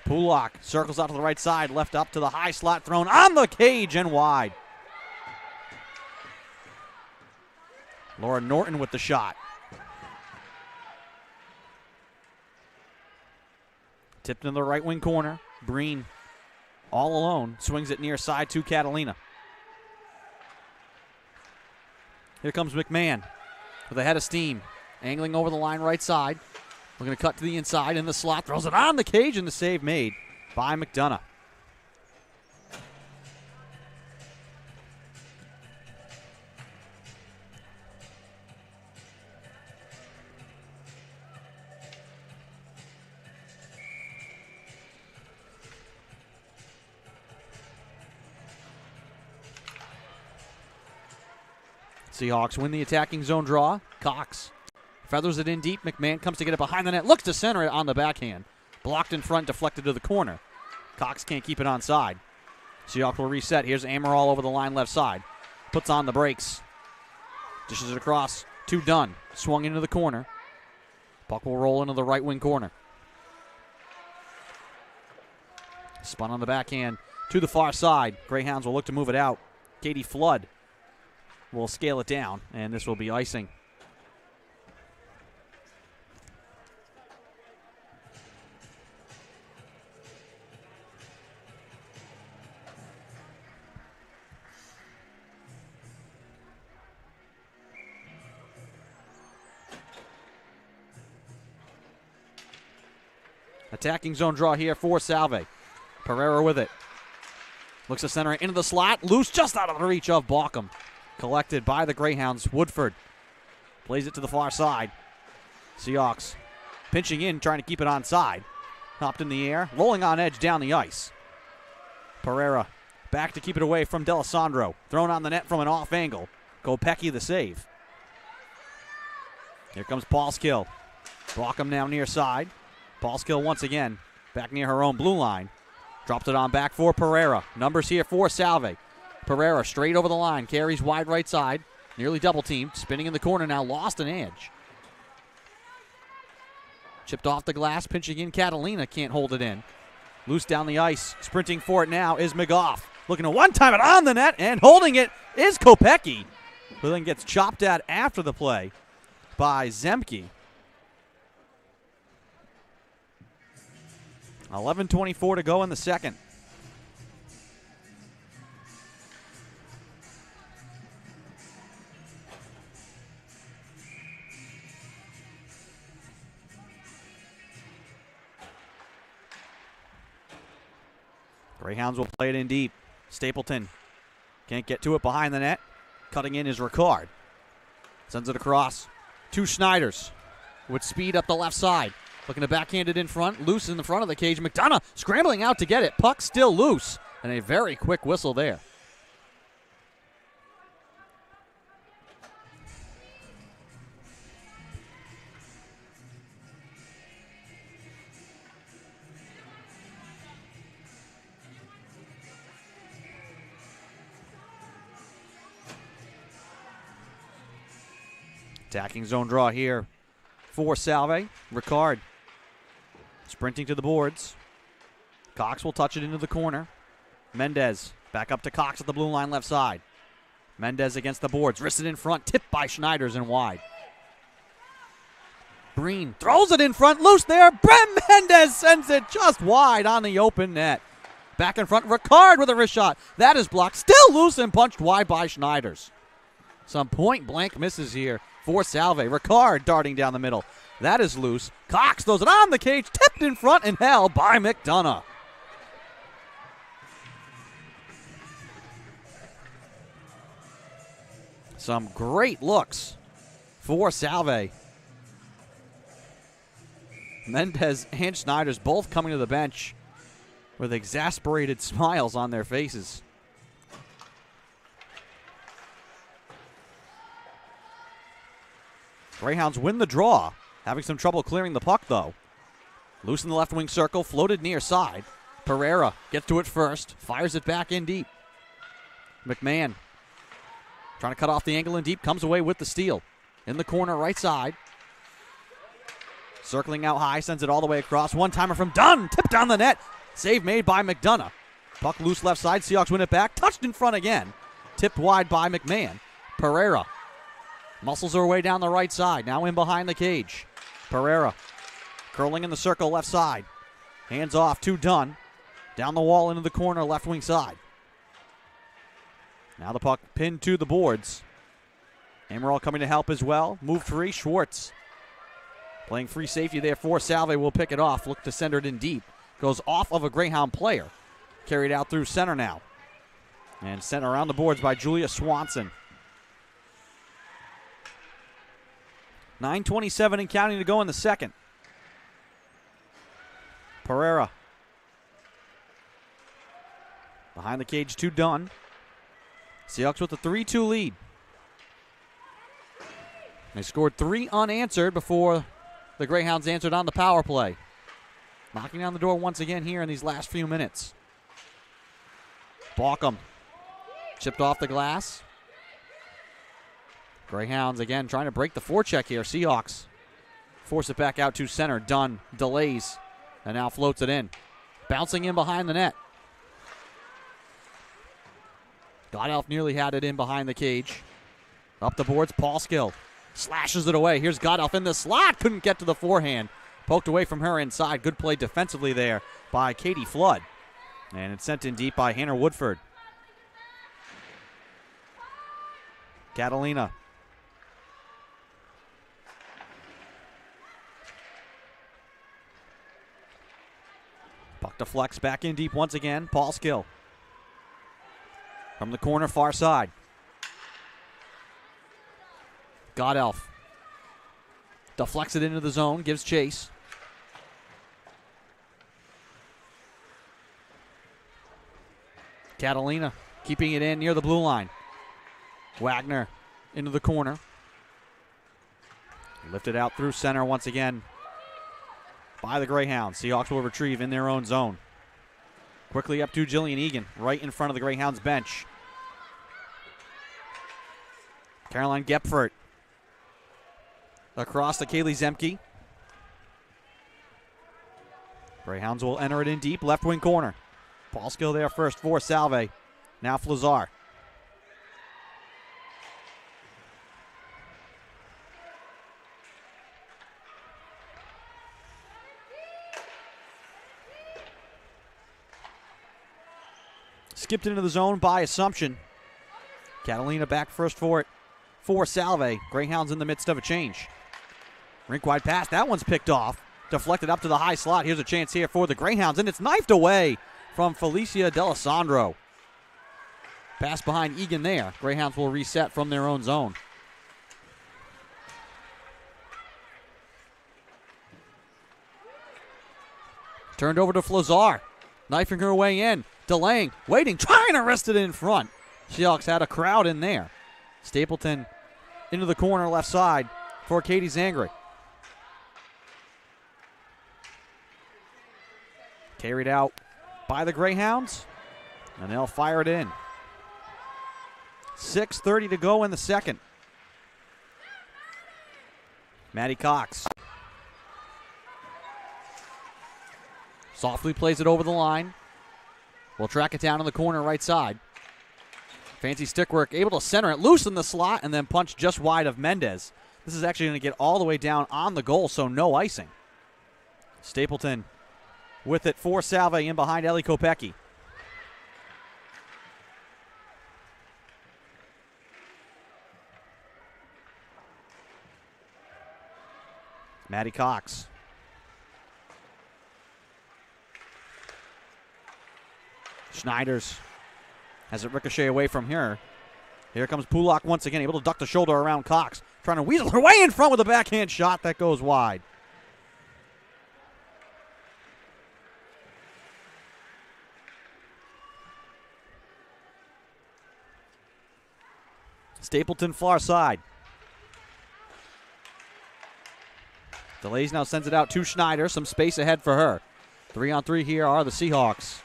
Pulak circles out to the right side, left up to the high slot, thrown on the cage and wide. Laura Norton with the shot. Tipped in the right wing corner. Breen all alone, swings it near side to Catalina. Here comes McMahon with a head of steam, angling over the line right side. We're going to cut to the inside in the slot. Throws it on the cage, and the save made by McDonough. Seahawks win the attacking zone draw. Cox feathers it in deep. McMahon comes to get it behind the net. Looks to center it on the backhand. Blocked in front, deflected to the corner. Cox can't keep it onside. Seahawks will reset. Here's Amaral over the line left side. Puts on the brakes. Dishes it across to Dunn. Swung into the corner. Puck will roll into the right wing corner. Spun on the backhand to the far side. Greyhounds will look to move it out. Katie Flood will scale it down, and this will be icing. Attacking zone draw here for Salve. Pereira with it. Looks to center it into the slot. Loose just out of the reach of Baucom. Collected by the Greyhounds. Woodford plays it to the far side. Seahawks pinching in, trying to keep it onside. Hopped in the air, rolling on edge down the ice. Pereira back to keep it away from D'Alessandro. Thrown on the net from an off angle. Kopecky the save. Here comes Paulskill. Baucom now near side. Paulskill once again back near her own blue line. Dropped it on back for Pereira. Numbers here for Salve. Pereira straight over the line. Carries wide right side. Nearly double teamed. Spinning in the corner now. Lost an edge. Chipped off the glass. Pinching in. Catalina can't hold it in. Loose down the ice. Sprinting for it now is McGough. Looking to one-time it on the net. And holding it is Kopecky, who then gets chopped at after the play by Zemke. 11:24 to go in the second. Greyhounds will play it in deep. Stapleton can't get to it behind the net. Cutting in is Ricard. Sends it across to Schneiders with speed up the left side. Looking to backhand it in front. Loose in the front of the cage. McDonough scrambling out to get it. Puck still loose. And a very quick whistle there. Attacking zone draw here for Salve. Ricard sprinting to the boards. Cox will touch it into the corner. Mendez back up to Cox at the blue line left side. Mendez against the boards, wristed in front, tipped by Schneiders and wide. Breen throws it in front, loose there. Brent Mendez sends it just wide on the open net. Back in front, Ricard with a wrist shot. That is blocked, still loose and punched wide by Schneiders. Some point blank misses here for Salve. Ricard darting down the middle. That is loose. Cox throws it on the cage, tipped in front and held by McDonough. Some great looks for Salve. Mendez and Schneiders both coming to the bench with exasperated smiles on their faces. Greyhounds win the draw. Having some trouble clearing the puck, though. Loose in the left wing circle, floated near side. Pereira gets to it first, fires it back in deep. McMahon trying to cut off the angle in deep, comes away with the steal. In the corner, right side. Circling out high, sends it all the way across. One-timer from Dunn, tipped on the net. Save made by McDonough. Puck loose left side, Seahawks win it back. Touched in front again. Tipped wide by McMahon. Pereira muscles her way down the right side, now in behind the cage. Pereira curling in the circle left side. Hands off to Dunn. Down the wall into the corner left wing side. Now the puck pinned to the boards. Amaral coming to help as well. Move free, Schwartz. Playing free safety there for Salve, will pick it off. Look to send it in deep. Goes off of a Greyhound player. Carried out through center now. And sent around the boards by Julia Swanson. 9:27 and counting to go in the second. Pereira. Behind the cage to Dunn. Seahawks with a 3-2 lead. They scored 3 unanswered before the Greyhounds answered on the power play. Knocking on the door once again here in these last few minutes. Balkum chipped off the glass. Greyhounds again trying to break the forecheck here. Seahawks force it back out to center. Dunn delays and now floats it in. Bouncing in behind the net. Godelf nearly had it in behind the cage. Up the boards, Paul Skill slashes it away. Here's Godelf in the slot. Couldn't get to the forehand. Poked away from her inside. Good play defensively there by Katie Flood. And it's sent in deep by Hannah Woodford. Catalina. Puck to flex back in deep once again. Paul Skill. From the corner, far side. Godelf deflects it into the zone, gives chase. Catalina keeping it in near the blue line. Wagner into the corner. Lifted out through center once again by the Greyhounds. Seahawks will retrieve in their own zone. Quickly up to Jillian Egan, right in front of the Greyhounds bench. Caroline Gepfert. Across to Kaylee Zemke. Greyhounds will enter it in deep, left wing corner. Paul Skill there first for Salve. Now Flazar. Skipped into the zone by Assumption. Catalina back first for it for Salve. Greyhounds in the midst of a change. Rink wide pass. That one's picked off. Deflected up to the high slot. Here's a chance here for the Greyhounds, and it's knifed away from Felicia D'Alessandro. Pass behind Egan there. Greyhounds will reset from their own zone. Turned over to Flazar. Knifing her way in. Delaying, waiting, trying to wrest it in front. Seahawks had a crowd in there. Stapleton into the corner left side for Katie Zangri. Carried out by the Greyhounds, and they'll fire it in. 6:30 to go in the second. Maddie Cox. Softly plays it over the line. We'll track it down in the corner right side. Fancy stick work, able to center it, loose in the slot, and then punch just wide of Mendez. This is actually going to get all the way down on the goal, so no icing. Stapleton with it for Salve in behind Ellie Kopecky. Maddie Cox. Schneiders has it ricochet away from here. Here comes Pulak once again, able to duck the shoulder around Cox. Trying to weasel her way in front with a backhand shot that goes wide. Stapleton far side. Delays now sends it out to Schneider. Some space ahead for her. 3-on-3 here are the Seahawks.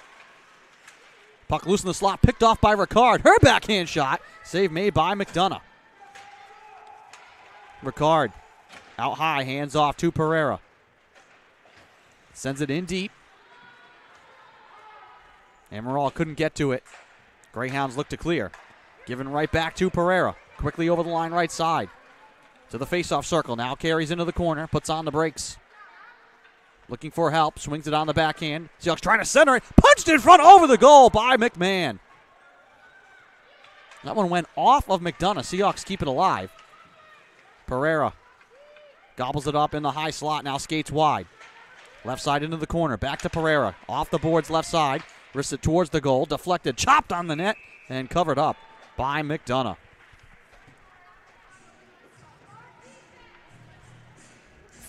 Puck loose in the slot, picked off by Ricard. Her backhand shot. Save made by McDonough. Ricard out high, hands off to Pereira. Sends it in deep. Amaral couldn't get to it. Greyhounds look to clear. Given right back to Pereira. Quickly over the line right side. To the faceoff circle. Now carries into the corner. Puts on the brakes. Looking for help. Swings it on the backhand. Seahawks trying to center it. Punched in front over the goal by McMahon. That one went off of McDonough. Seahawks keep it alive. Pereira gobbles it up in the high slot. Now skates wide. Left side into the corner. Back to Pereira. Off the boards left side. Wrists it towards the goal. Deflected. Chopped on the net. And covered up by McDonough.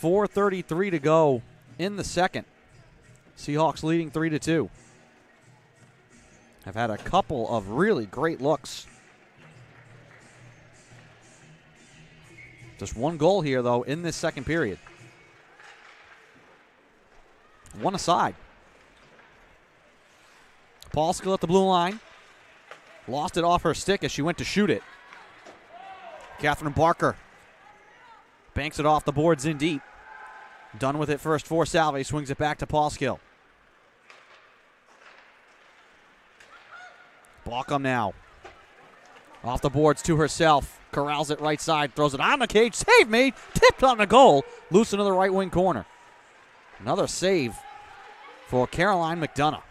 4:33 to go in the second. Seahawks leading 3-2. Have had a couple of really great looks. Just one goal here, though, in this second period. One aside. Paulskill at the blue line. Lost it off her stick as she went to shoot it. Catherine Barker banks it off the boards in deep. Done with it first for Salve. Swings it back to Paulskill. Balcom now. Off the boards to herself. Corrals it right side. Throws it on the cage. Save made. Tipped on the goal. Loose into the right wing corner. Another save for Caroline McDonough.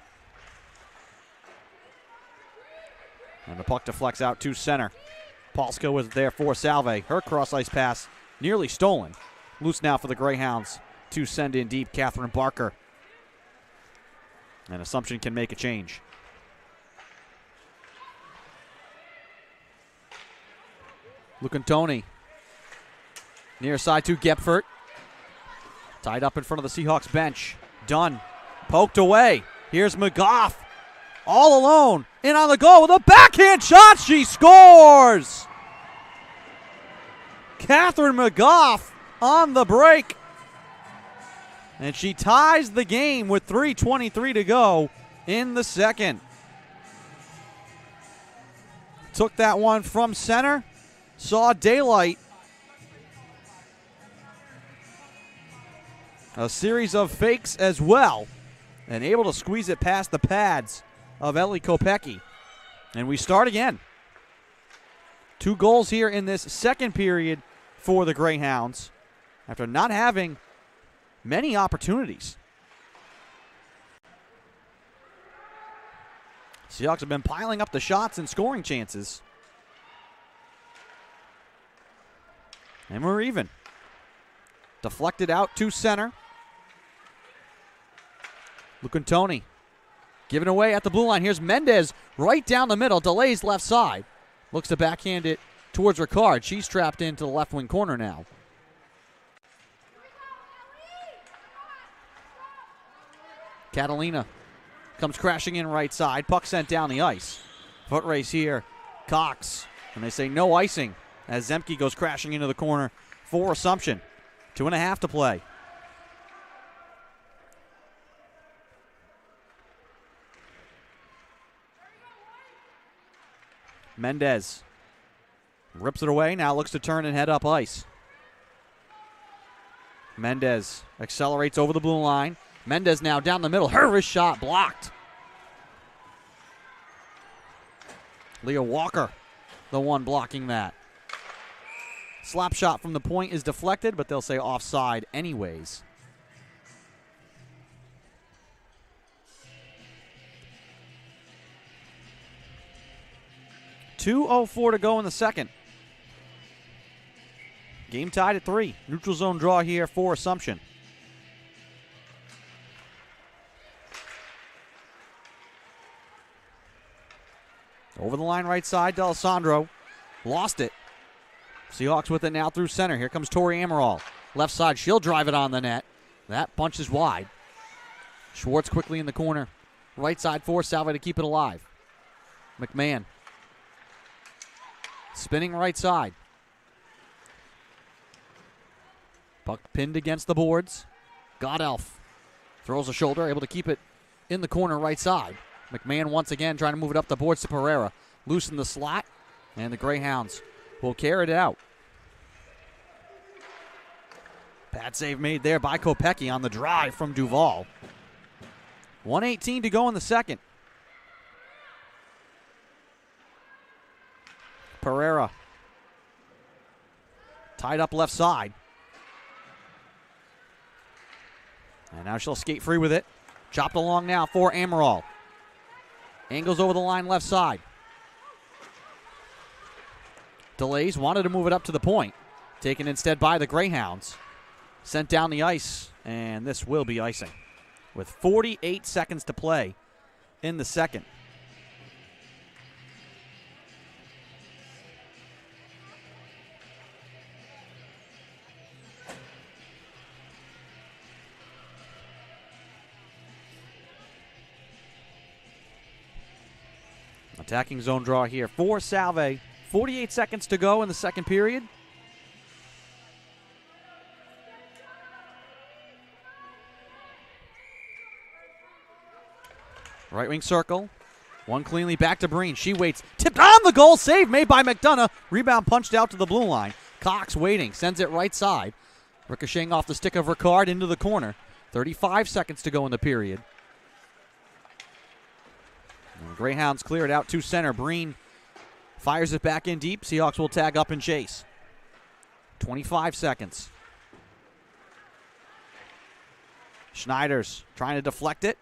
And the puck deflects out to center. Paulskill was there for Salve. Her cross-ice pass nearly stolen. Loose now for the Greyhounds to send in deep. Catherine Barker. And Assumption can make a change. Lucantoni. Near side to Gepfert. Tied up in front of the Seahawks bench. Dunn. Poked away. Here's McGough. All alone. In on the goal with a backhand shot. She scores! Catherine McGough on the break. And she ties the game with 3:23 to go in the second. Took that one from center. Saw daylight. A series of fakes as well. And able to squeeze it past the pads of Ellie Kopecky. And we start again. 2 goals here in this second period for the Greyhounds after not having many opportunities. Seahawks have been piling up the shots and scoring chances. And we're even. Deflected out to center. Lucantoni giving away at the blue line. Here's Mendez right down the middle. Delays left side. Looks to backhand it towards Ricard. She's trapped into the left wing corner now. Catalina comes crashing in right side. Puck sent down the ice. Foot race here. Cox. And they say no icing as Zemke goes crashing into the corner for Assumption. 2.5 to play. Mendez rips it away. Now looks to turn and head up ice. Mendez accelerates over the blue line. Mendez now down the middle. Her wrist shot blocked. Leah Walker, the one blocking that. Slap shot from the point is deflected, but they'll say offside anyways. .204 to go in the second. Game tied at 3. Neutral zone draw here for Assumption. Over the line right side, D'Alessandro. Lost it. Seahawks with it now through center. Here comes Tori Amaral. Left side, she'll drive it on the net. That punch is wide. Schwartz quickly in the corner. Right side for Salve to keep it alive. McMahon. Spinning right side. Puck pinned against the boards. Godelf throws a shoulder, able to keep it in the corner right side. McMahon once again trying to move it up the boards to Pereira. Loosen the slot, and the Greyhounds will carry it out. Bad save made there by Kopecky on the drive from Duval. 1:18 to go in the second. Pereira tied up left side. And now she'll skate free with it. Chopped along now for Amaral. Angles over the line left side. Delays, wanted to move it up to the point. Taken instead by the Greyhounds. Sent down the ice, and this will be icing. With 48 seconds to play in the second. Attacking zone draw here for Salve. 48 seconds to go in the second period. Right wing circle. One cleanly back to Breen. She waits. Tipped on the goal. Save made by McDonough. Rebound punched out to the blue line. Cox waiting. Sends it right side. Ricocheting off the stick of Ricard into the corner. 35 seconds to go in the period. And Greyhounds clear it out to center. Breen fires it back in deep. Seahawks will tag up and chase. 25 seconds. Schneider's trying to deflect it.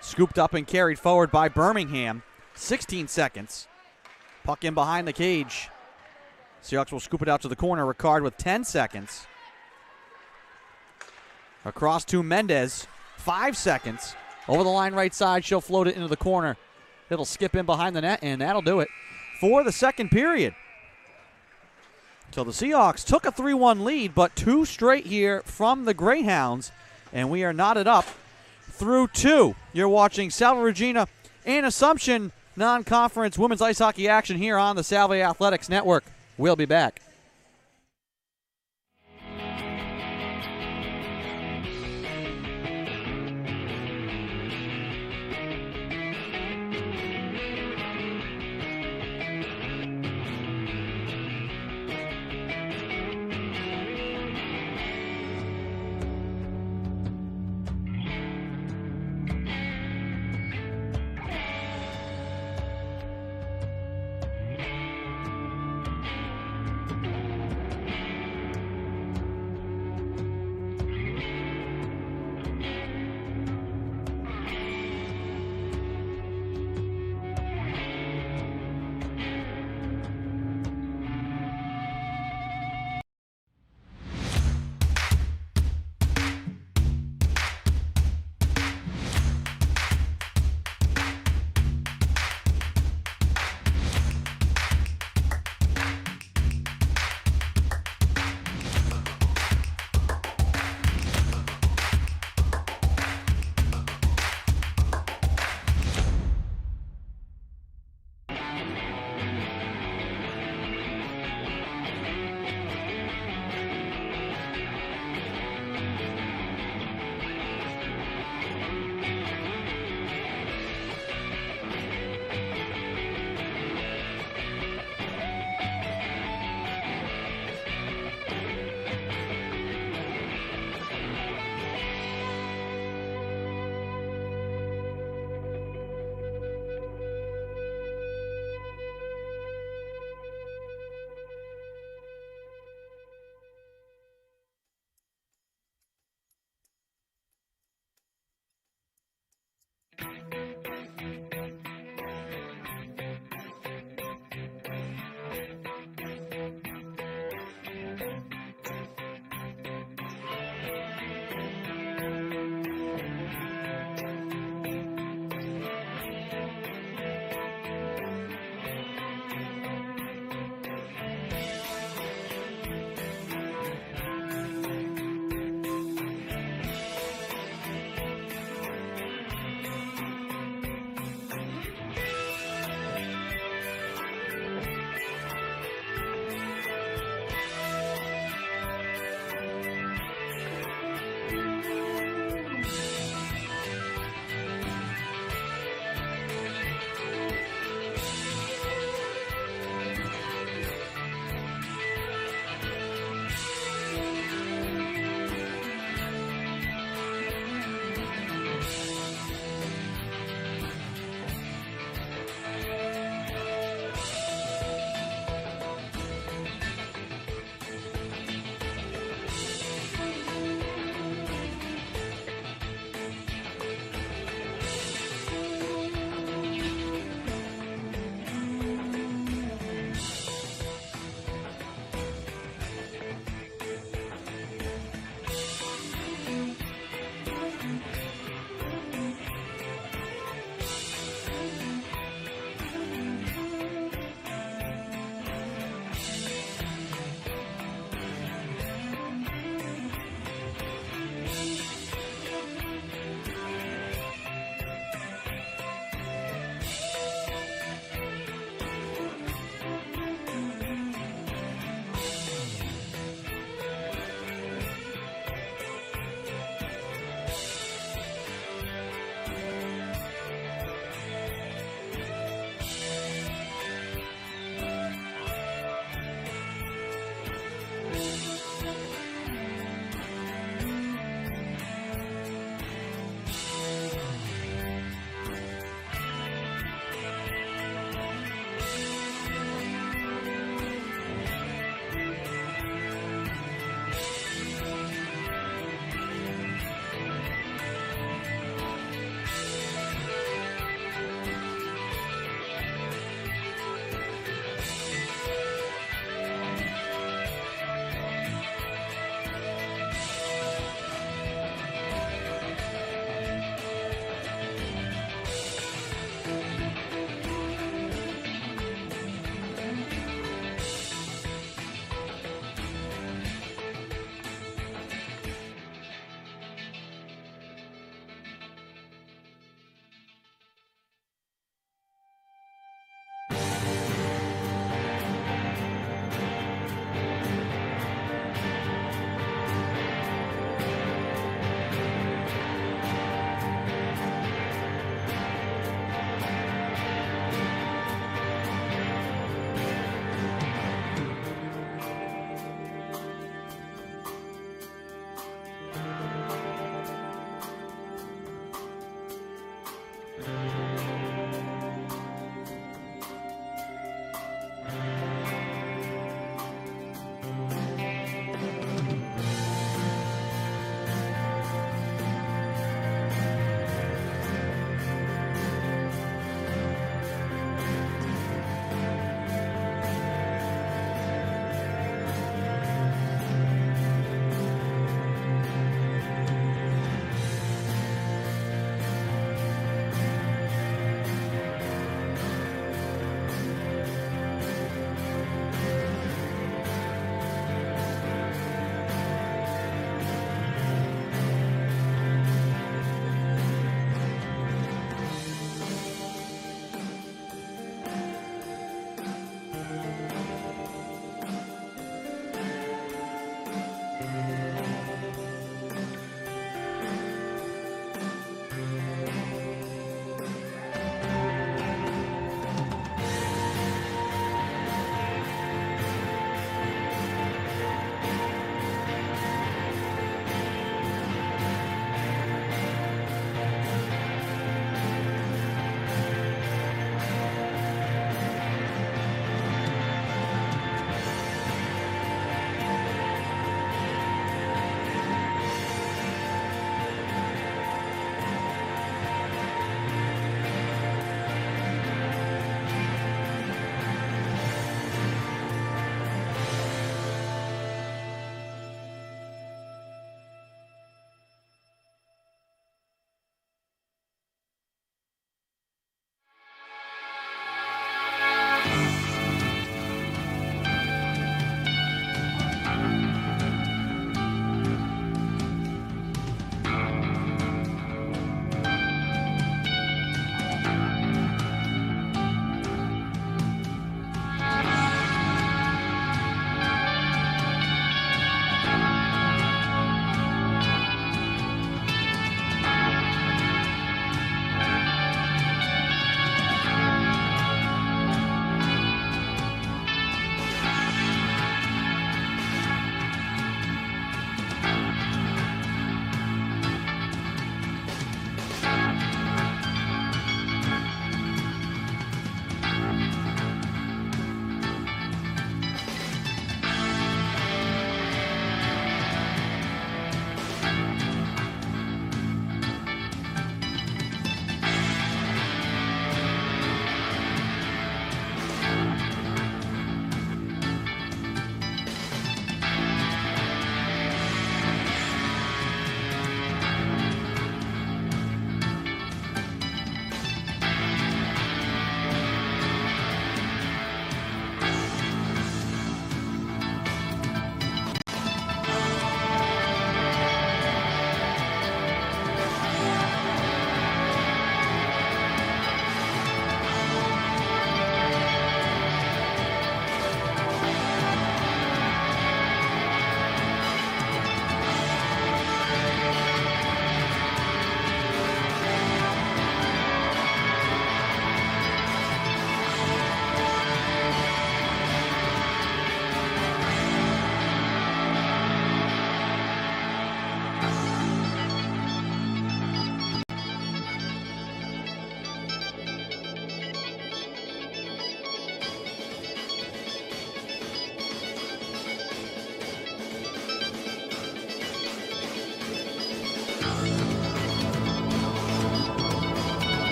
Scooped up and carried forward by Birmingham. 16 seconds. Puck in behind the cage. Seahawks will scoop it out to the corner. Ricard with 10 seconds. Across to Mendez. 5 seconds. Over the line right side. She'll float it into the corner. It'll skip in behind the net, and that'll do it for the second period. So the Seahawks took a 3-1 lead, but 2 straight here from the Greyhounds, and we are knotted up through 2. You're watching Salve Regina and Assumption non-conference women's ice hockey action here on the Salve Athletics Network. We'll be back.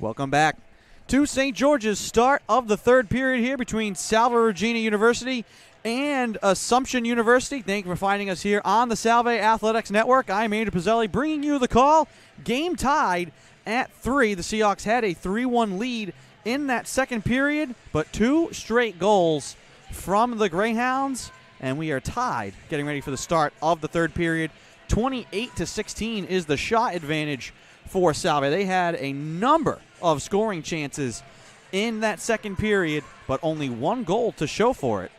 Welcome back to St. George's. Start of the third period here between Salve Regina University and Assumption University. Thank you for finding us here on the Salve Athletics Network. I'm Andrew Pizzelli bringing you the call. Game tied at 3. The Seahawks had a 3-1 lead in that second period, but 2 straight goals from the Greyhounds, and we are tied getting ready for the start of the third period. 28-16 is the shot advantage for Salve. They had a number of scoring chances in that second period, but only 1 goal to show for it.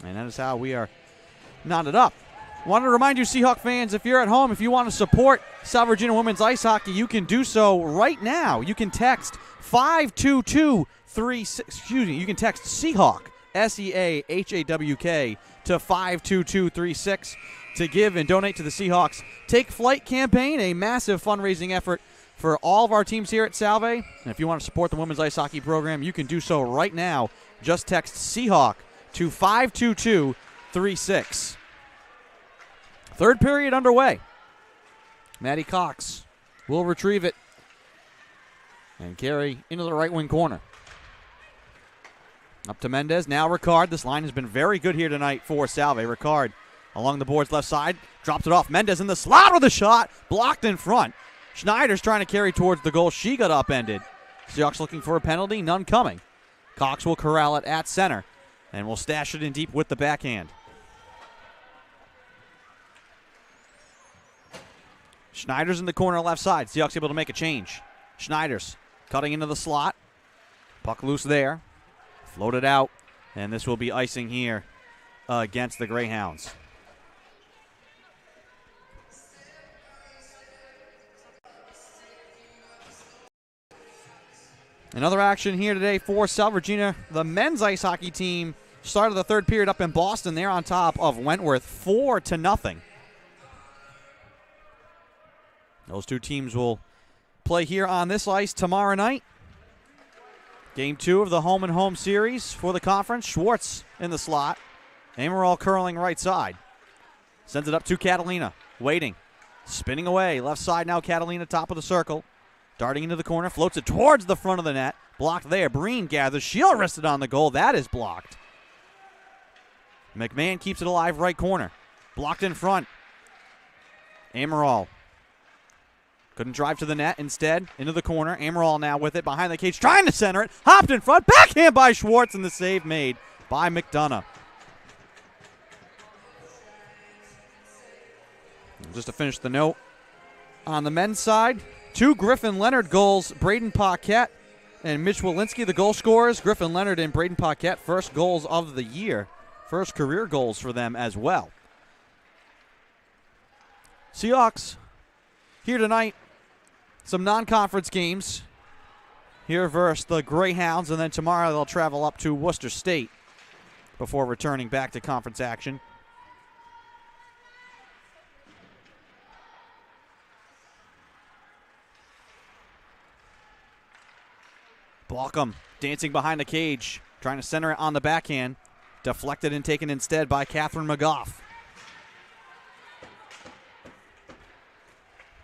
And that is how we are knotted up. Wanted to remind you, Seahawk fans, if you're at home, if you want to support Salve Regina women's ice hockey, you can do so right now. You can text 52236. Excuse me. You can text Seahawk, SEAHAWK, to 52236 to give and donate to the Seahawks Take Flight campaign, a massive fundraising effort for all of our teams here at Salve. And if you want to support the women's ice hockey program, you can do so right now. Just text Seahawk to 52236. Third period underway. Maddie Cox will retrieve it and carry into the right wing corner. Up to Mendez. Now Ricard. This line has been very good here tonight for Salve. Ricard along the boards left side. Drops it off. Mendez in the slot with a shot. Blocked in front. Schneider's trying to carry towards the goal. She got upended. Seahawks looking for a penalty. None coming. Cox will corral it at center and will stash it in deep with the backhand. Schneider's in the corner left side. Seahawks able to make a change. Schneider's cutting into the slot. Puck loose there. Floated out. And this will be icing here against the Greyhounds. Another action here today for Salve Regina. The men's ice hockey team started the third period up in Boston. They're on top of Wentworth 4-0. Those two teams will play here on this ice tomorrow night. Game 2 of the home-and-home series for the conference. Schwartz in the slot. Amaral curling right side. Sends it up to Catalina. Waiting. Spinning away. Left side now Catalina, top of the circle. Darting into the corner. Floats it towards the front of the net. Blocked there. Breen gathers. Shield rested on the goal. That is blocked. McMahon keeps it alive right corner. Blocked in front. Amaral. Couldn't drive to the net. Instead, into the corner. Amaral now with it behind the cage. Trying to center it. Hopped in front. Backhand by Schwartz, and the save made by McDonough. Just to finish the note, on the men's side, 2 Griffin Leonard goals. Braden Paquette and Mitch Walensky, the goal scorers. Griffin Leonard and Braden Paquette, first goals of the year. First career goals for them as well. Seahawks here tonight. Some non-conference games here versus the Greyhounds, and then tomorrow they'll travel up to Worcester State before returning back to conference action. Blockham dancing behind the cage, trying to center it on the backhand. Deflected and taken instead by Catherine McGough.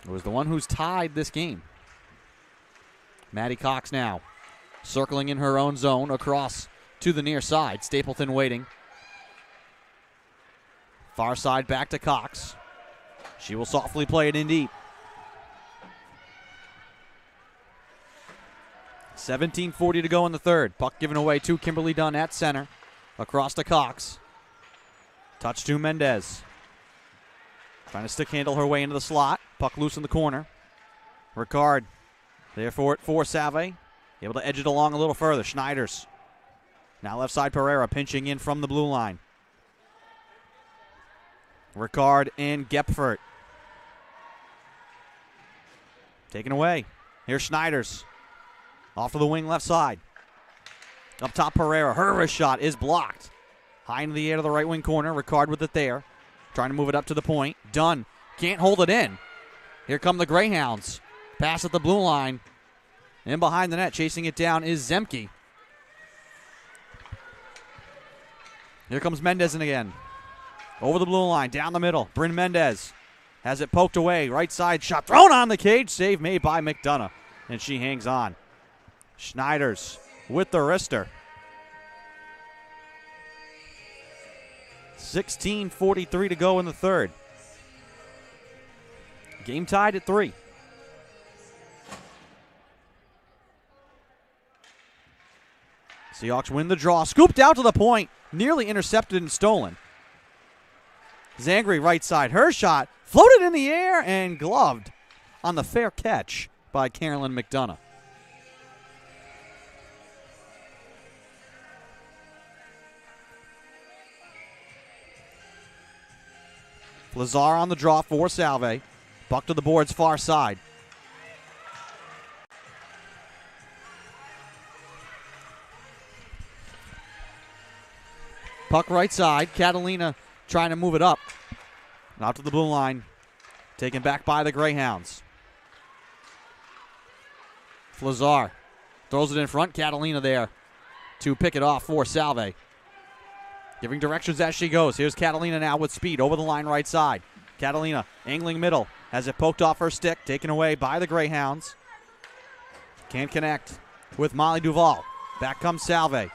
It was the one who's tied this game. Maddie Cox now circling in her own zone across to the near side. Stapleton waiting. Far side back to Cox. She will softly play it in deep. 17:40 to go in the third. Puck given away to Kimberly Dunn at center. Across to Cox. Touch to Mendez. Trying to stick handle her way into the slot. Puck loose in the corner. Ricard there for it for Salve. Able to edge it along a little further. Schneiders. Now left side Pereira pinching in from the blue line. Ricard and Gepfert. Taken away. Here's Schneiders. Off to the wing left side. Up top Pereira. Her wrist shot is blocked. High into the air to the right wing corner. Ricard with it there. Trying to move it up to the point. Dunn can't hold it in. Here come the Greyhounds. Pass at the blue line. And behind the net, chasing it down is Zemke. Here comes Mendez in again. Over the blue line, down the middle. Bryn Mendez has it poked away. Right side shot thrown on the cage. Save made by McDonough. And she hangs on. Schneiders with the wrister. 16:43 to go in the third. Game tied at 3. Seahawks win the draw. Scooped out to the point. Nearly intercepted and stolen. Zangri right side. Her shot floated in the air and gloved on the fair catch by Carolyn McDonough. Lazar on the draw for Salve. Buck to the board's far side. Puck right side. Catalina trying to move it up. Out to the blue line. Taken back by the Greyhounds. Lazar throws it in front. Catalina there to pick it off for Salve. Giving directions as she goes. Here's Catalina now with speed over the line right side. Catalina angling middle. Has it poked off her stick. Taken away by the Greyhounds. Can't connect with Molly Duval. Back comes Salve.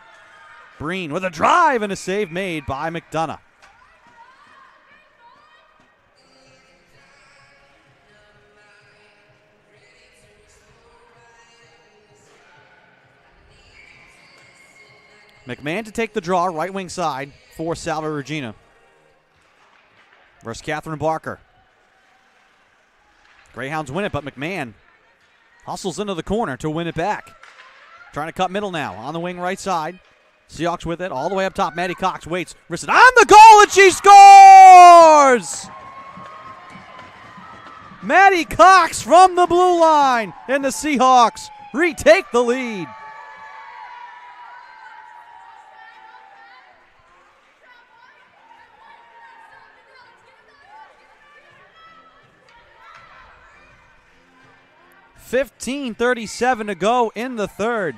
Breen with a drive and a save made by McDonough. McMahon to take the draw, right wing side for Salve Regina. Versus Catherine Barker. Greyhounds win it, but McMahon hustles into the corner to win it back. Trying to cut middle now on the wing right side. Seahawks with it all the way up top. Maddie Cox waits, wrists it on the goal, and she scores! Maddie Cox from the blue line, and the Seahawks retake the lead. $15:37 to go in the third.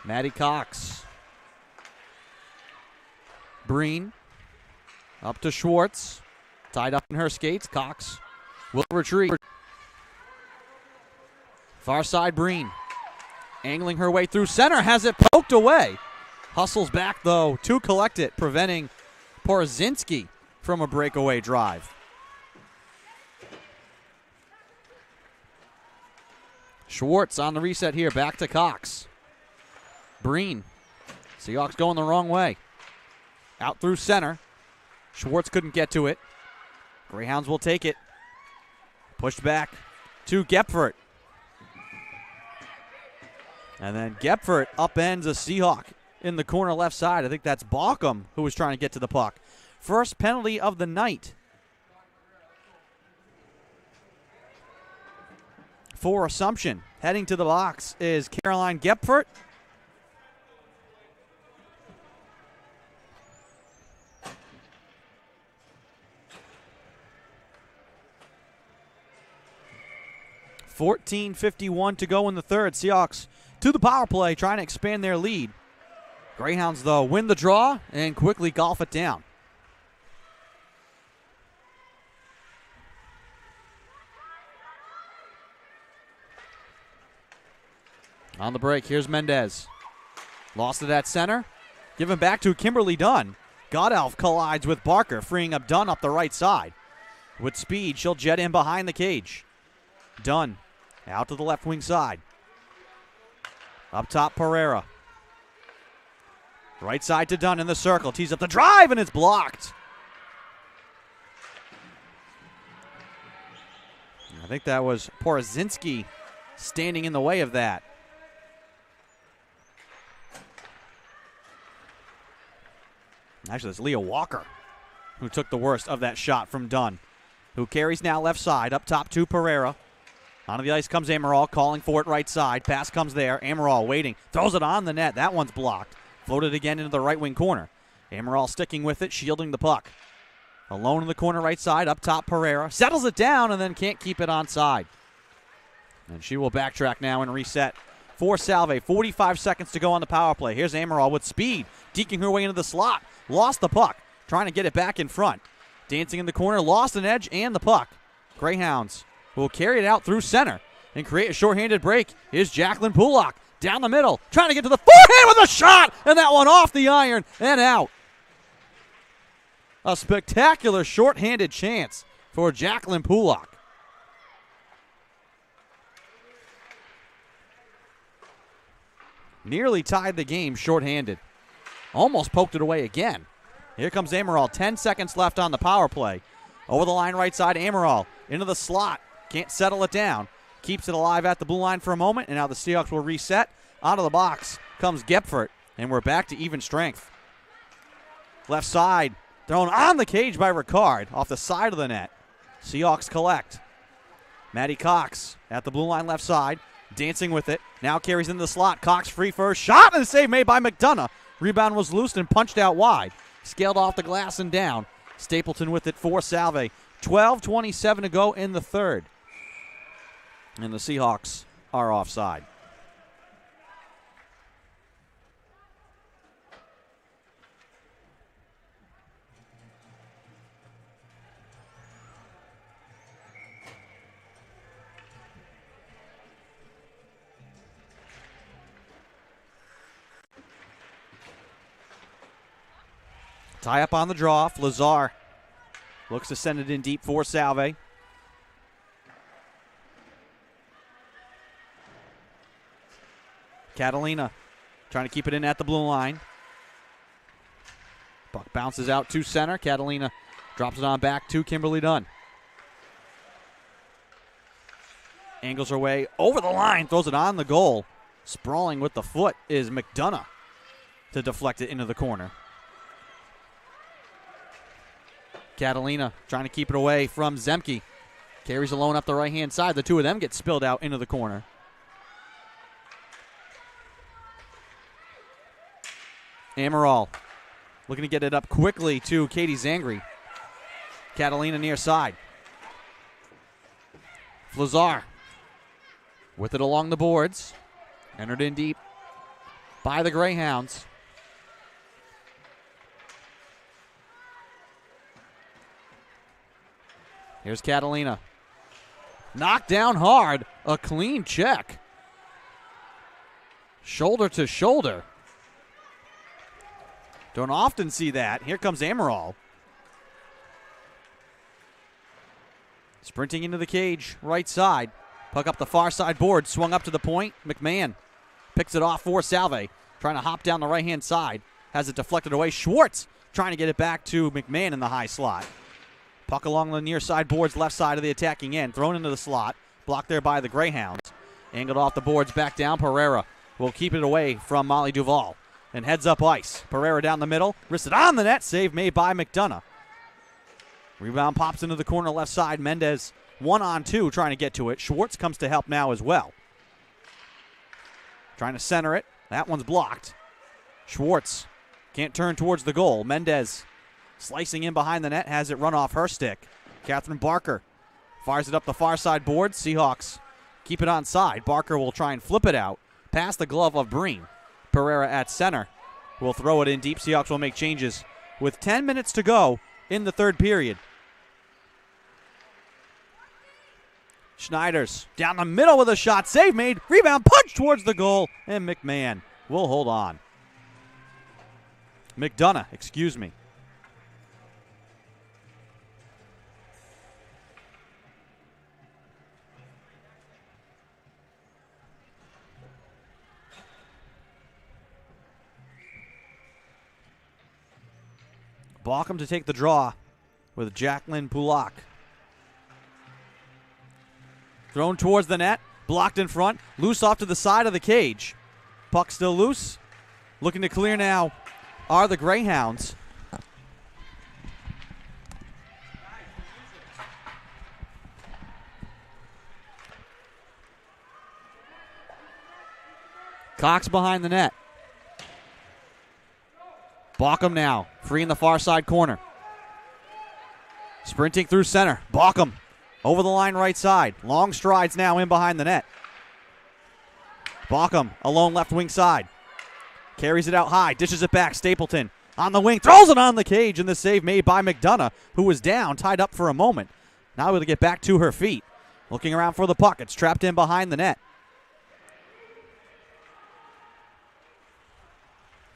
Maddie Cox. Breen up to Schwartz. Tied up in her skates. Cox will retreat. Far side Breen. Angling her way through center, has it poked away. Hustles back, though, to collect it, preventing Porzinski from a breakaway drive. Schwartz on the reset here, back to Cox. Breen. Seahawks going the wrong way. Out through center. Schwartz couldn't get to it. Greyhounds will take it. Pushed back to Gepfert. And then Gepfert upends a Seahawk in the corner left side. I think that's Baucom who was trying to get to the puck. First penalty of the night for Assumption. Heading to the box is Caroline Gepfert. $14:51 to go in the third. Seahawks to the power play, trying to expand their lead. Greyhounds, though, win the draw and quickly golf it down. On the break, here's Mendez. Lost it at center. Given back to Kimberly Dunn. Godelf collides with Barker, freeing up Dunn up the right side. With speed, she'll jet in behind the cage. Dunn out to the left wing side. Up top, Pereira. Right side to Dunn in the circle. Tees up the drive, and it's blocked. I think that was Porzinski standing in the way of that. Actually, it's Leah Walker who took the worst of that shot from Dunn, who carries now left side. Up top to Pereira. Onto the ice comes Amaral, calling for it right side. Pass comes there. Amaral waiting. Throws it on the net. That one's blocked. Floated again into the right wing corner. Amaral sticking with it, shielding the puck. Alone in the corner right side. Up top, Pereira. Settles it down and then can't keep it onside. And she will backtrack now and reset for Salve. 45 seconds to go on the power play. Here's Amaral with speed, deking her way into the slot. Lost the puck, trying to get it back in front. Dancing in the corner, lost an edge and the puck. Greyhounds will carry it out through center and create a shorthanded break. Here's Jacqueline Pulak down the middle, trying to get to the forehand with a shot, and that one off the iron and out. A spectacular shorthanded chance for Jacqueline Pulak. Nearly tied the game shorthanded. Almost poked it away again. Here comes Amaral. 10 seconds left on the power play. Over the line right side, Amaral into the slot. Can't settle it down. Keeps it alive at the blue line for a moment, and now the Seahawks will reset. Out of the box comes Gepfert, and we're back to even strength. Left side, thrown on the cage by Ricard, off the side of the net. Seahawks collect. Maddie Cox at the blue line left side, dancing with it. Now carries into the slot. Cox free first shot, and a save made by McDonough. Rebound was loosed and punched out wide. Scaled off the glass and down. Stapleton with it for Salve. 12:27 to go in the third. And the Seahawks are offside. Tie up on the draw. Lazar looks to send it in deep for Salve. Catalina trying to keep it in at the blue line. Puck bounces out to center. Catalina drops it on back to Kimberly Dunn. Angles her way over the line, throws it on the goal. Sprawling with the foot is McDonough to deflect it into the corner. Catalina trying to keep it away from Zemke. Carries alone up the right-hand side. The two of them get spilled out into the corner. Amaral looking to get it up quickly to Katie Zangri. Catalina near side. Flazar with it along the boards. Entered in deep by the Greyhounds. Here's Catalina. Knocked down hard. A clean check. Shoulder to shoulder. Don't often see that. Here comes Amaral. Sprinting into the cage, right side. Puck up the far side board, swung up to the point. McMahon picks it off for Salve. Trying to hop down the right-hand side. Has it deflected away. Schwartz trying to get it back to McMahon in the high slot. Puck along the near side boards, left side of the attacking end. Thrown into the slot. Blocked there by the Greyhounds. Angled off the boards, back down. Pereira will keep it away from Molly Duvall. And heads up ice. Pereira down the middle. Wristed on the net. Save made by McDonough. Rebound pops into the corner left side. Mendez 1-on-2 trying to get to it. Schwartz comes to help now as well. Trying to center it. That one's blocked. Schwartz can't turn towards the goal. Mendez slicing in behind the net. Has it run off her stick. Catherine Barker fires it up the far side board. Seahawks keep it on side. Barker will try and flip it out. Past the glove of Breen. Pereira at center will throw it in deep. Seahawks will make changes with 10 minutes to go in the third period. Schneiders down the middle with a shot. Save made. Rebound punch towards the goal. And McMahon will hold on. McDonough, excuse me. Balcom to take the draw with Jacqueline Pulak. Thrown towards the net. Blocked in front. Loose off to the side of the cage. Puck still loose. Looking to clear now are the Greyhounds. Cox behind the net. Balcom now, free in the far side corner. Sprinting through center. Balcom over the line right side. Long strides now in behind the net. Baucom alone left wing side. Carries it out high, dishes it back. Stapleton on the wing, throws it on the cage, and the save made by McDonough, who was down, tied up for a moment. Now able to get back to her feet. Looking around for the puck. It's trapped in behind the net.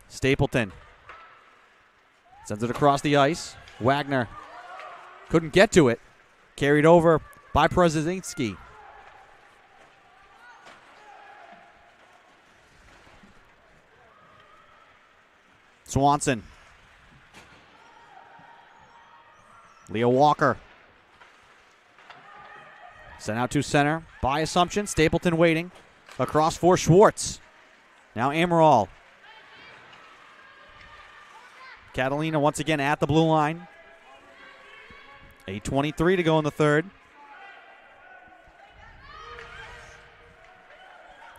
Stapleton sends it across the ice. Wagner couldn't get to it. Carried over by Przezinski. Swanson. Leo Walker. Sent out to center by Assumption. Stapleton waiting. Across for Schwartz. Now Amaral. Catalina once again at the blue line. 8:23 to go in the third.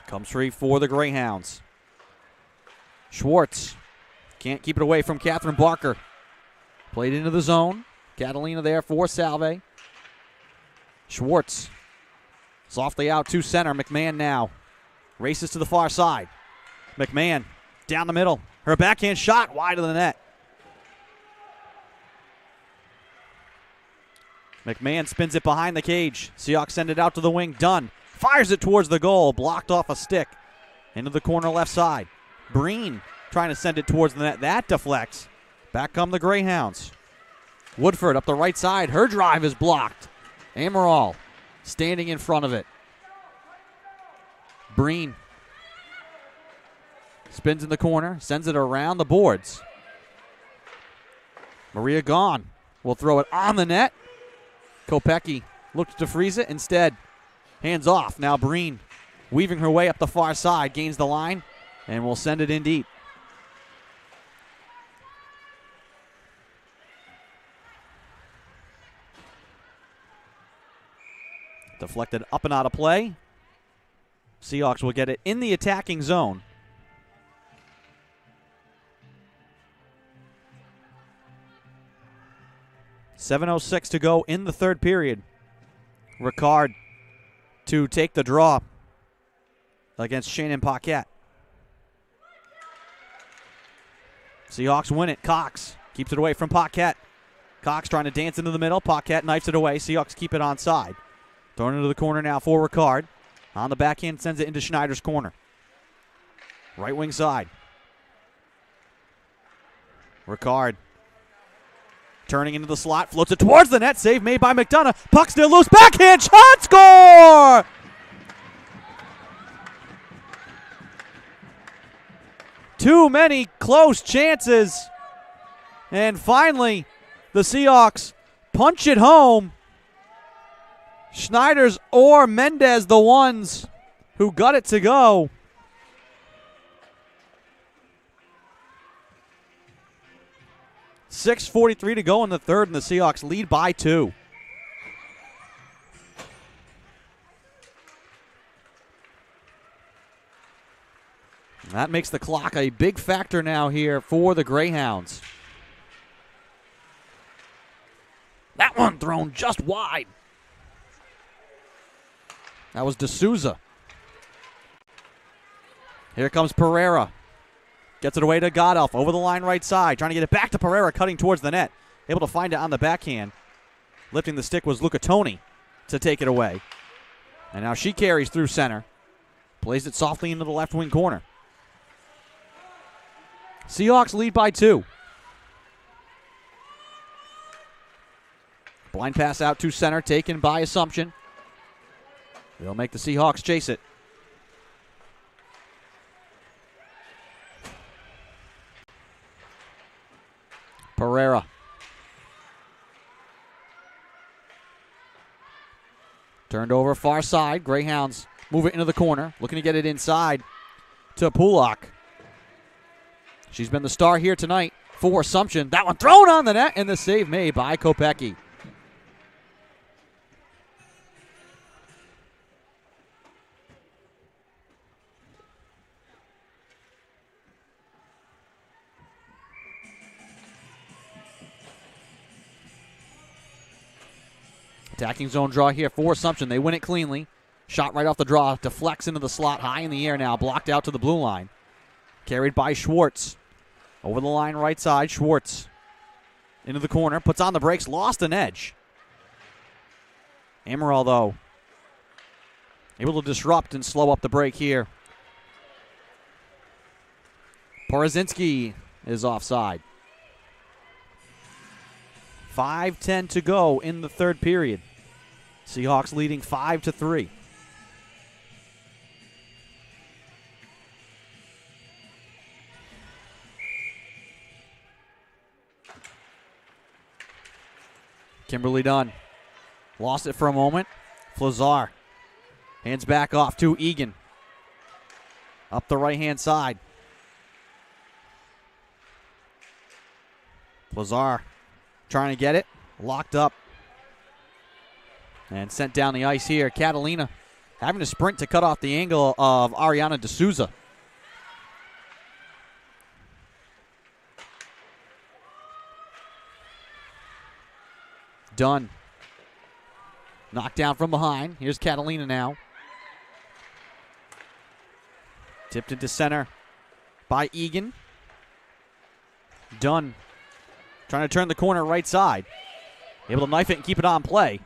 Comes free for the Greyhounds. Schwartz can't keep it away from Catherine Barker. Played into the zone. Catalina there for Salve. Schwartz softly out to center. McMahon now races to the far side. McMahon down the middle. Her backhand shot wide of the net. McMahon spins it behind the cage. Seahawks send it out to the wing. Dunn fires it towards the goal. Blocked off a stick. Into the corner left side. Breen trying to send it towards the net. That deflects. Back come the Greyhounds. Woodford up the right side. Her drive is blocked. Amaral standing in front of it. Breen spins in the corner. Sends it around the boards. Maria Gahn will throw it on the net. Kopecky looked to freeze it. Instead, hands off. Now Breen weaving her way up the far side. Gains the line and will send it in deep. Deflected up and out of play. Seahawks will get it in the attacking zone. .706 to go in the third period. Ricard to take the draw against Shannon Paquette. Seahawks win it. Cox keeps it away from Paquette. Cox trying to dance into the middle. Paquette knifes it away. Seahawks keep it onside. Thrown into the corner now for Ricard. On the backhand, sends it into Schneider's corner. Right wing side. Ricard turning into the slot, floats it towards the net. Save made by McDonough. Puck still loose. Backhand shot. Score! Too many close chances. And finally, the Seahawks punch it home. Schneiders or Mendez, the ones who got it to go. .643 to go in the third, and the Seahawks lead by 2. That makes the clock a big factor now here for the Greyhounds. That one thrown just wide. That was D'Souza. Here comes Pereira. Gets it away to Godelf. Over the line right side. Trying to get it back to Pereira, cutting towards the net. Able to find it on the backhand. Lifting the stick was Luca Toni to take it away. And now she carries through center. Plays it softly into the left wing corner. Seahawks lead by 2. Blind pass out to center, taken by Assumption. They'll make the Seahawks chase it. Pereira. Turned over far side. Greyhounds move it into the corner. Looking to get it inside to Pulak. She's been the star here tonight for Assumption. That one thrown on the net, and the save made by Kopecky. Attacking zone draw here for Assumption. They win it cleanly. Shot right off the draw, deflects into the slot, high in the air now, blocked out to the blue line. Carried by Schwartz. Over the line, right side, Schwartz. Into the corner, puts on the brakes, lost an edge. Amaral, though, able to disrupt and slow up the break here. Porozinski is offside. 5:10 to go in the third period. Seahawks leading 5-3. Kimberly Dunn lost it for a moment. Flazar hands back off to Egan. Up the right-hand side. Flazar trying to get it. Locked up. And sent down the ice here. Catalina having to sprint to cut off the angle of Ariana D'Souza. Dunn. Knocked down from behind. Here's Catalina now. Tipped into center by Egan. Dunn trying to turn the corner right side. Able to knife it and keep it on play.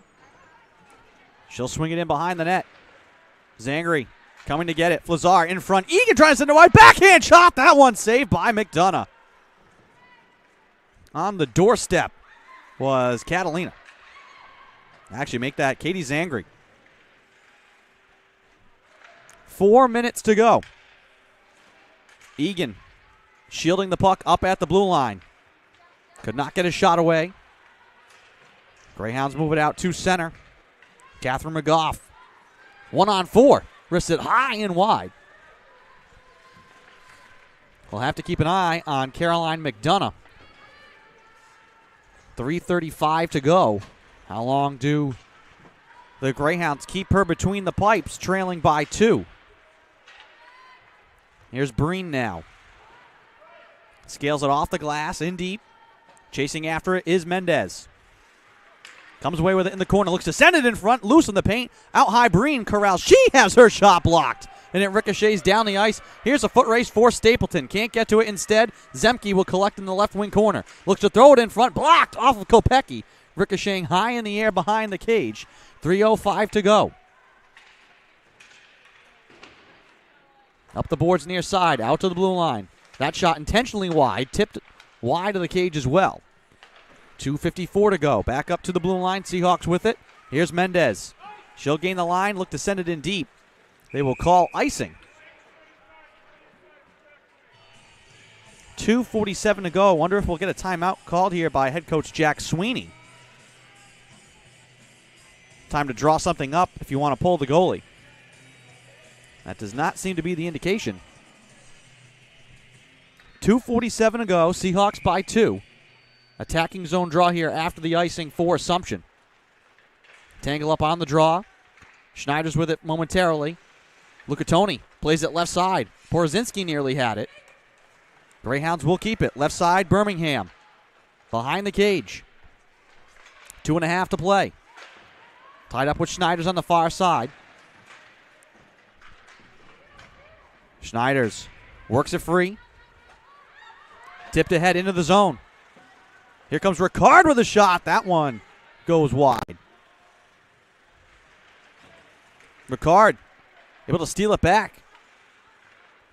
She'll swing it in behind the net. Zangri coming to get it. Flazar in front. Egan trying to send it wide. Backhand shot. That one saved by McDonough. On the doorstep was Catalina. Actually, make that Katie Zangri. 4 minutes to go. Egan shielding the puck up at the blue line. Could not get a shot away. Greyhounds move it out to center. Catherine McGough. 1-on-4. Wrists it high and wide. We'll have to keep an eye on Caroline McDonough. 3:35 to go. How long do the Greyhounds keep her between the pipes, trailing by 2? Here's Breen now. Scales it off the glass, in deep. Chasing after it is Mendez. Comes away with it in the corner, looks to send it in front, loose in the paint. Out high, Breen corrals. She has her shot blocked, and it ricochets down the ice. Here's a foot race for Stapleton. Can't get to it instead. Zemke will collect in the left wing corner. Looks to throw it in front, blocked off of Kopecky. Ricocheting high in the air behind the cage. 3:05 to go. Up the boards near side, out to the blue line. That shot intentionally wide, tipped wide of the cage as well. 2:54 to go. Back up to the blue line. Seahawks with it. Here's Mendez. She'll gain the line, look to send it in deep. They will call icing. 2:47 to go. Wonder if we'll get a timeout called here by head coach Jack Sweeney. Time to draw something up if you want to pull the goalie. That does not seem to be the indication. 2:47 to go. Seahawks by 2. Attacking zone draw here after the icing for Assumption. Tangle up on the draw. Schneider's with it momentarily. Lucatoni plays it left side. Porozinski nearly had it. Greyhounds will keep it. Left side, Birmingham. Behind the cage. 2.5 to play. Tied up with Schneider's on the far side. Schneider's works it free. Tipped ahead into the zone. Here comes Ricard with a shot. That one goes wide. Ricard able to steal it back.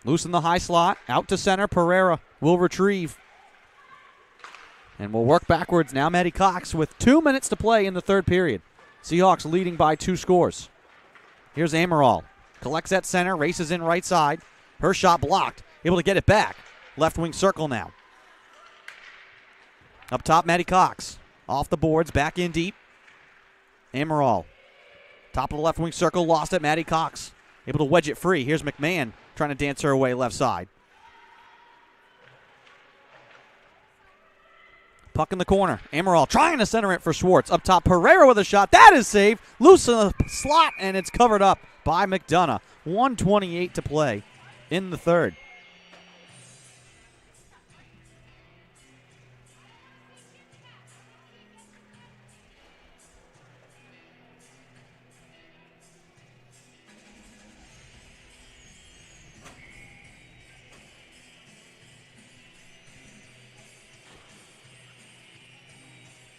Loose in the high slot. Out to center. Pereira will retrieve. And will work backwards now. Maddie Cox with 2 minutes to play in the third period. Seahawks leading by 2 scores. Here's Amaral. Collects at center. Races in right side. Her shot blocked. Able to get it back. Left wing circle now. Up top, Maddie Cox. Off the boards, back in deep. Amaral. Top of the left wing circle, lost it. Maddie Cox able to wedge it free. Here's McMahon trying to dance her away left side. Puck in the corner. Amaral trying to center it for Schwartz. Up top, Pereira with a shot. That is saved. Loose in the slot, and it's covered up by McDonough. 1:28 to play in the third.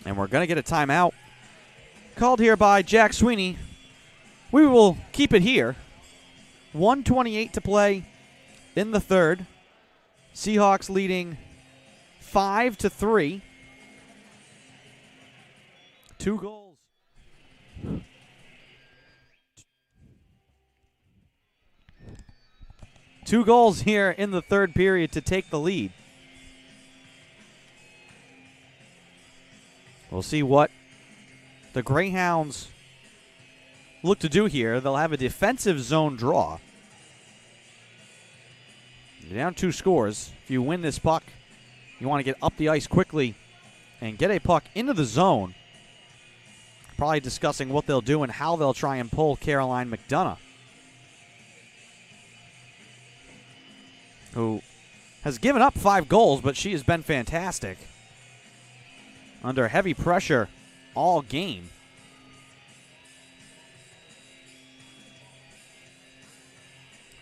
And we're going to get a timeout called here by Jack Sweeney. We will keep it here. 1:28 to play in the third. Seahawks leading 5-3. 2 goals. Two goals here in the third period to take the lead. We'll see what the Greyhounds look to do here. They'll have a defensive zone draw. You're down 2 scores. If you win this puck, you want to get up the ice quickly and get a puck into the zone. Probably discussing what they'll do and how they'll try and pull Caroline McDonough, who has given up 5 goals, but she has been fantastic under heavy pressure all game.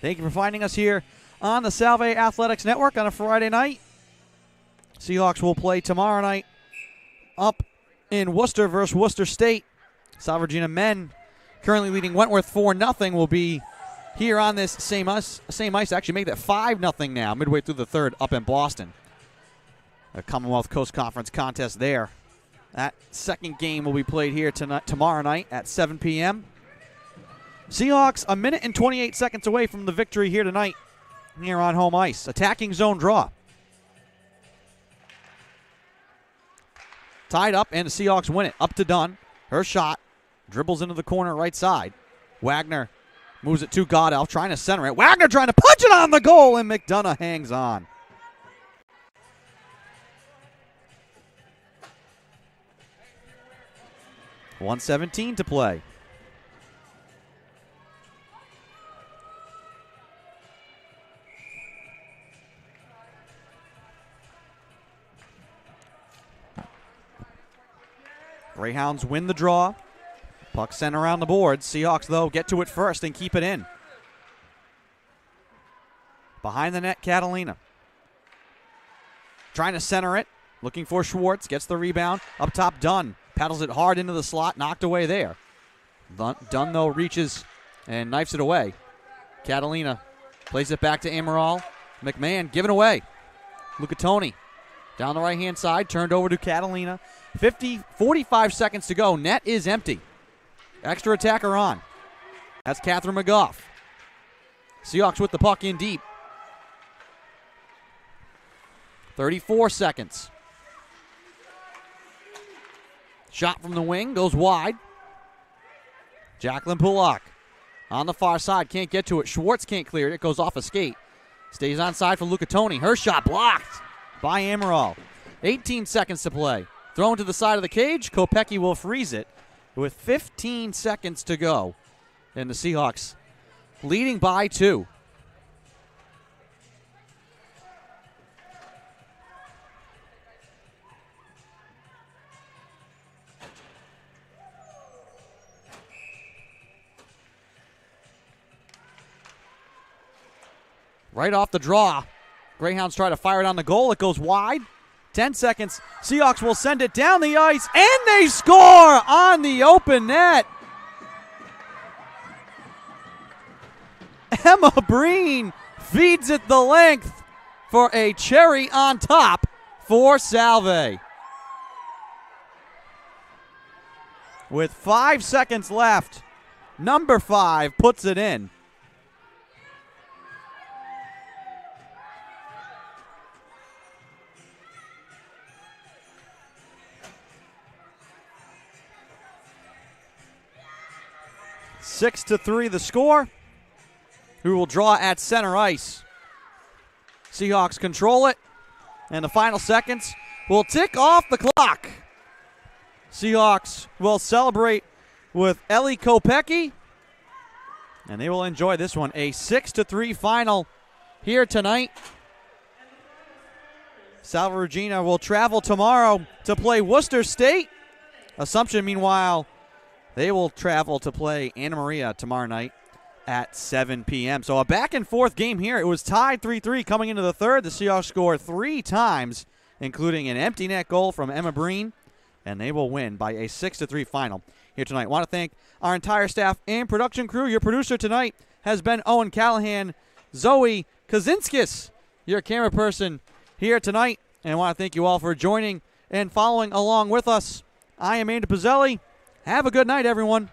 Thank you for finding us here on the Salve Athletics Network on a Friday night. Seahawks will play tomorrow night up in Worcester versus Worcester State. Salve Regina men, currently leading Wentworth 4-0, will be here on this same ice. Actually make that 5-0 now, midway through the third up in Boston. A Commonwealth Coast Conference contest there. That second game will be played here tomorrow night at 7 p.m. Seahawks a minute and 28 seconds away from the victory here tonight here on home ice. Attacking zone draw. Tied up, and the Seahawks win it. Up to Dunn. Her shot. Dribbles into the corner right side. Wagner moves it to Godelf, trying to center it. Wagner trying to punch it on the goal, and McDonough hangs on. .117 to play. Greyhounds win the draw. Puck sent around the board. Seahawks, though, get to it first and keep it in. Behind the net, Catalina. Trying to center it. Looking for Schwartz. Gets the rebound. Up top, Dunn. Paddles it hard into the slot. Knocked away there. Dunn, though, reaches and knifes it away. Catalina plays it back to Amaral. McMahon giving away. Lucatoni down the right-hand side. Turned over to Catalina. 45 seconds to go. Net is empty. Extra attacker on. That's Catherine McGough. Seahawks with the puck in deep. 34 seconds. Shot from the wing, goes wide. Jacqueline Pullock on the far side, can't get to it. Schwartz can't clear it, it goes off a skate. Stays on side for Lucatoni. Her shot blocked by Amaral. 18 seconds to play. Thrown to the side of the cage, Kopecky will freeze it with 15 seconds to go. And the Seahawks leading by 2. Right off the draw, Greyhounds try to fire it on the goal. It goes wide. 10 seconds. Seahawks will send it down the ice, and they score on the open net. Emma Breen feeds it the length for a cherry on top for Salve. With 5 seconds left, number 5 puts it in. Six to 3 the score. Who will draw at center ice. Seahawks control it. And the final seconds will tick off the clock. Seahawks will celebrate with Ellie Kopecky. And they will enjoy this one. A 6-3 final here tonight. Salve Regina will travel tomorrow to play Worcester State. Assumption, meanwhile, they will travel to play Anna Maria tomorrow night at 7 p.m. So a back-and-forth game here. It was tied 3-3 coming into the third. The Seahawks scored 3 times, including an empty net goal from Emma Breen, and they will win by a 6-3 final here tonight. I want to thank our entire staff and production crew. Your producer tonight has been Owen Callahan, Zoe Kazinskis, your camera person here tonight. And I want to thank you all for joining and following along with us. I am Andy Pizzelli. Have a good night, everyone.